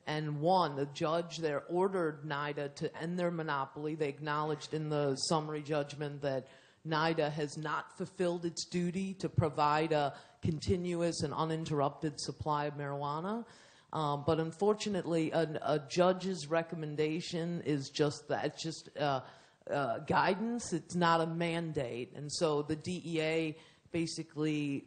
Speaker 2: and won. The judge there ordered NIDA to end their monopoly. They acknowledged in the summary judgment that NIDA has not fulfilled its duty to provide a continuous and uninterrupted supply of marijuana. But unfortunately, a judge's recommendation is just that. It's just guidance. It's not a mandate. And so the DEA basically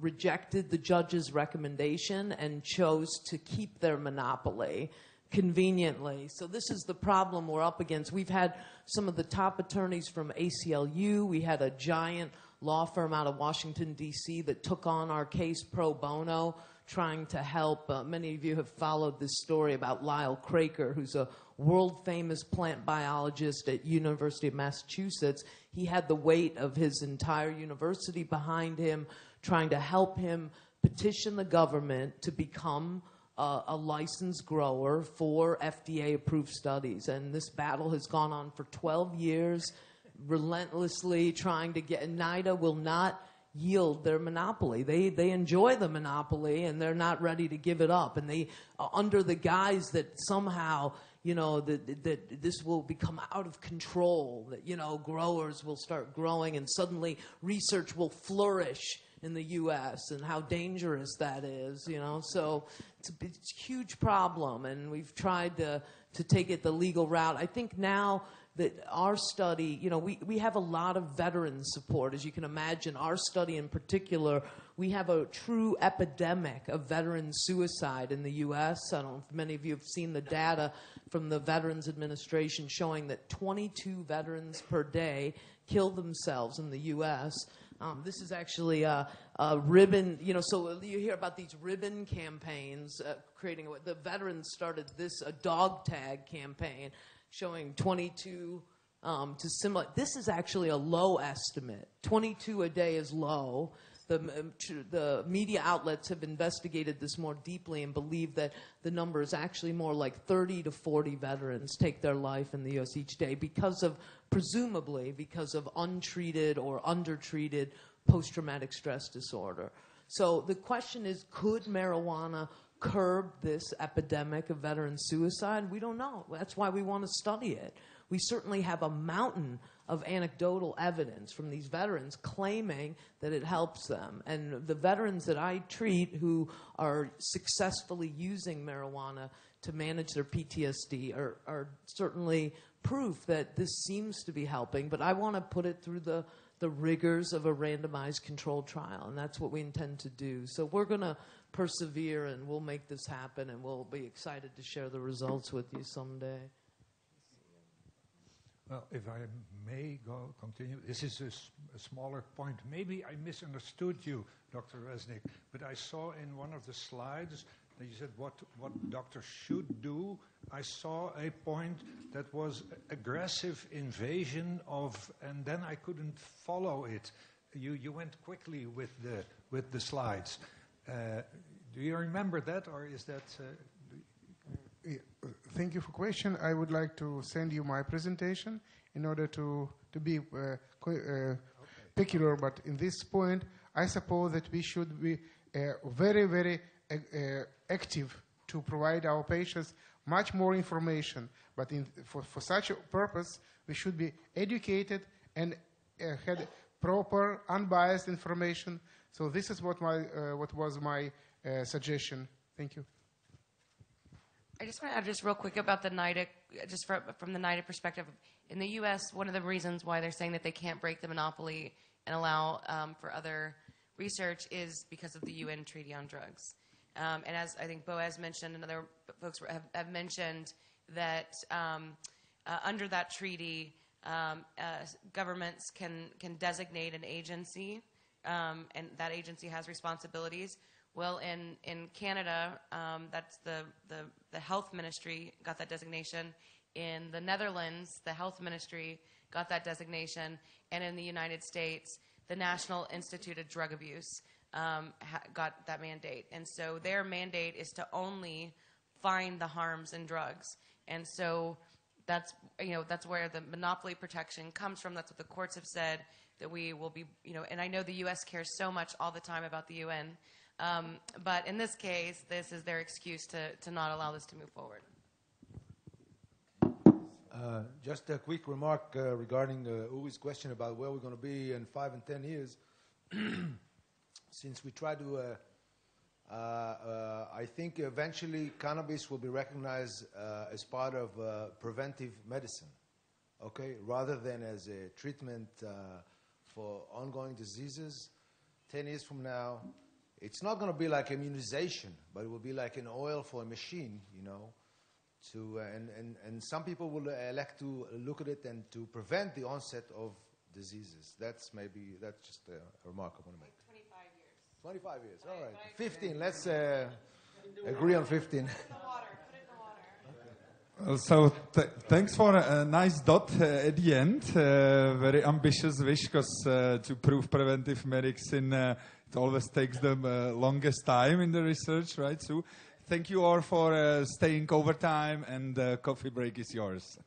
Speaker 2: rejected the judge's recommendation and chose to keep their monopoly conveniently. So this is the problem we're up against. We've had some of the top attorneys from ACLU. We had a giant law firm out of Washington, D.C. that took on our case pro bono, trying to help. Many of you have followed this story about Lyle Craker, who's a world-famous plant biologist at University of Massachusetts. He had the weight of his entire university behind him, trying to help him petition the government to become a licensed grower for FDA-approved studies. And this battle has gone on for 12 years, relentlessly trying to get, and NIDA will not yield their monopoly. They enjoy the monopoly, and they're not ready to give it up. And they, under the guise that somehow, you know, that this will become out of control, that, you know, growers will start growing and suddenly research will flourish in the U.S. and how dangerous that is, you know. So it's a huge problem, and we've tried to take it the legal route. I think now that our study, you know, we have a lot of veteran support. As you can imagine, our study in particular, we have a true epidemic of veteran suicide in the U.S. I don't know if many of you have seen the data from the Veterans Administration showing that 22 veterans per day kill themselves in the U.S. This is actually a ribbon, you know, so you hear about these ribbon campaigns creating, the veterans started a dog tag campaign showing 22 to similar. This is actually a low estimate. 22 a day is low. The media outlets have investigated this more deeply and believe that the number is actually more like 30 to 40 veterans take their life in the U.S. each day presumably because of untreated or undertreated post-traumatic stress disorder. So the question is, could marijuana curb this epidemic of veteran suicide? We don't know. That's why we want to study it. We certainly have a mountain of anecdotal evidence from these veterans claiming that it helps them. And the veterans that I treat who are successfully using marijuana to manage their PTSD are certainly proof that this seems to be helping, but I want to put it through the rigors of a randomized controlled trial, and that's what we intend to do. So we're going to persevere, and we'll make this happen, and we'll be excited to share the results with you someday.
Speaker 11: Well, if I may continue, this is a smaller point. Maybe I misunderstood you, Dr. Reznik, but I saw in one of the slides that you said what doctors should do. I saw a point that was aggressive invasion of, and then I couldn't follow it. You went quickly with the slides. Do you remember that, or is that?
Speaker 3: Thank you for the question. I would like to send you my presentation in order to be peculiar. But in this point, I suppose that we should be very, very active to provide our patients much more information. But for such a purpose, we should be educated and had proper, unbiased information. So this is what was my suggestion. Thank you.
Speaker 5: I just want to add just real quick about the NIDA, just from the NIDA perspective. In the U.S., one of the reasons why they're saying that they can't break the monopoly and allow for other research is because of the UN Treaty on Drugs. And as I think Boaz mentioned and other folks have mentioned, that under that treaty, governments can designate an agency, and that agency has responsibilities. Well, in Canada, that's the health ministry got that designation. In the Netherlands, the health ministry got that designation. And in the United States, the National Institute of Drug Abuse got that mandate. And so their mandate is to only find the harms in drugs. And so that's where the monopoly protection comes from. That's what the courts have said, that we will be, and I know the U.S. cares so much all the time about the UN. But in this case, this is their excuse to not allow this to move forward.
Speaker 12: Just a quick remark regarding Uwe's question about where we're going to be in 5 and 10 years. Since we try to, I think eventually cannabis will be recognized as part of preventive medicine, okay, rather than as a treatment for ongoing diseases. 10 years from now, it's not going to be like immunization, but it will be like an oil for a machine, and some people will elect to look at it and to prevent the onset of diseases. That's just a remark I want to make. 25 years, all right. 15, let's agree on 15.
Speaker 1: So thanks for a nice dot at the end. Very ambitious wish, because to prove preventive medicine, it always takes the longest time in the research, right? So thank you all for staying overtime, and the coffee break is yours.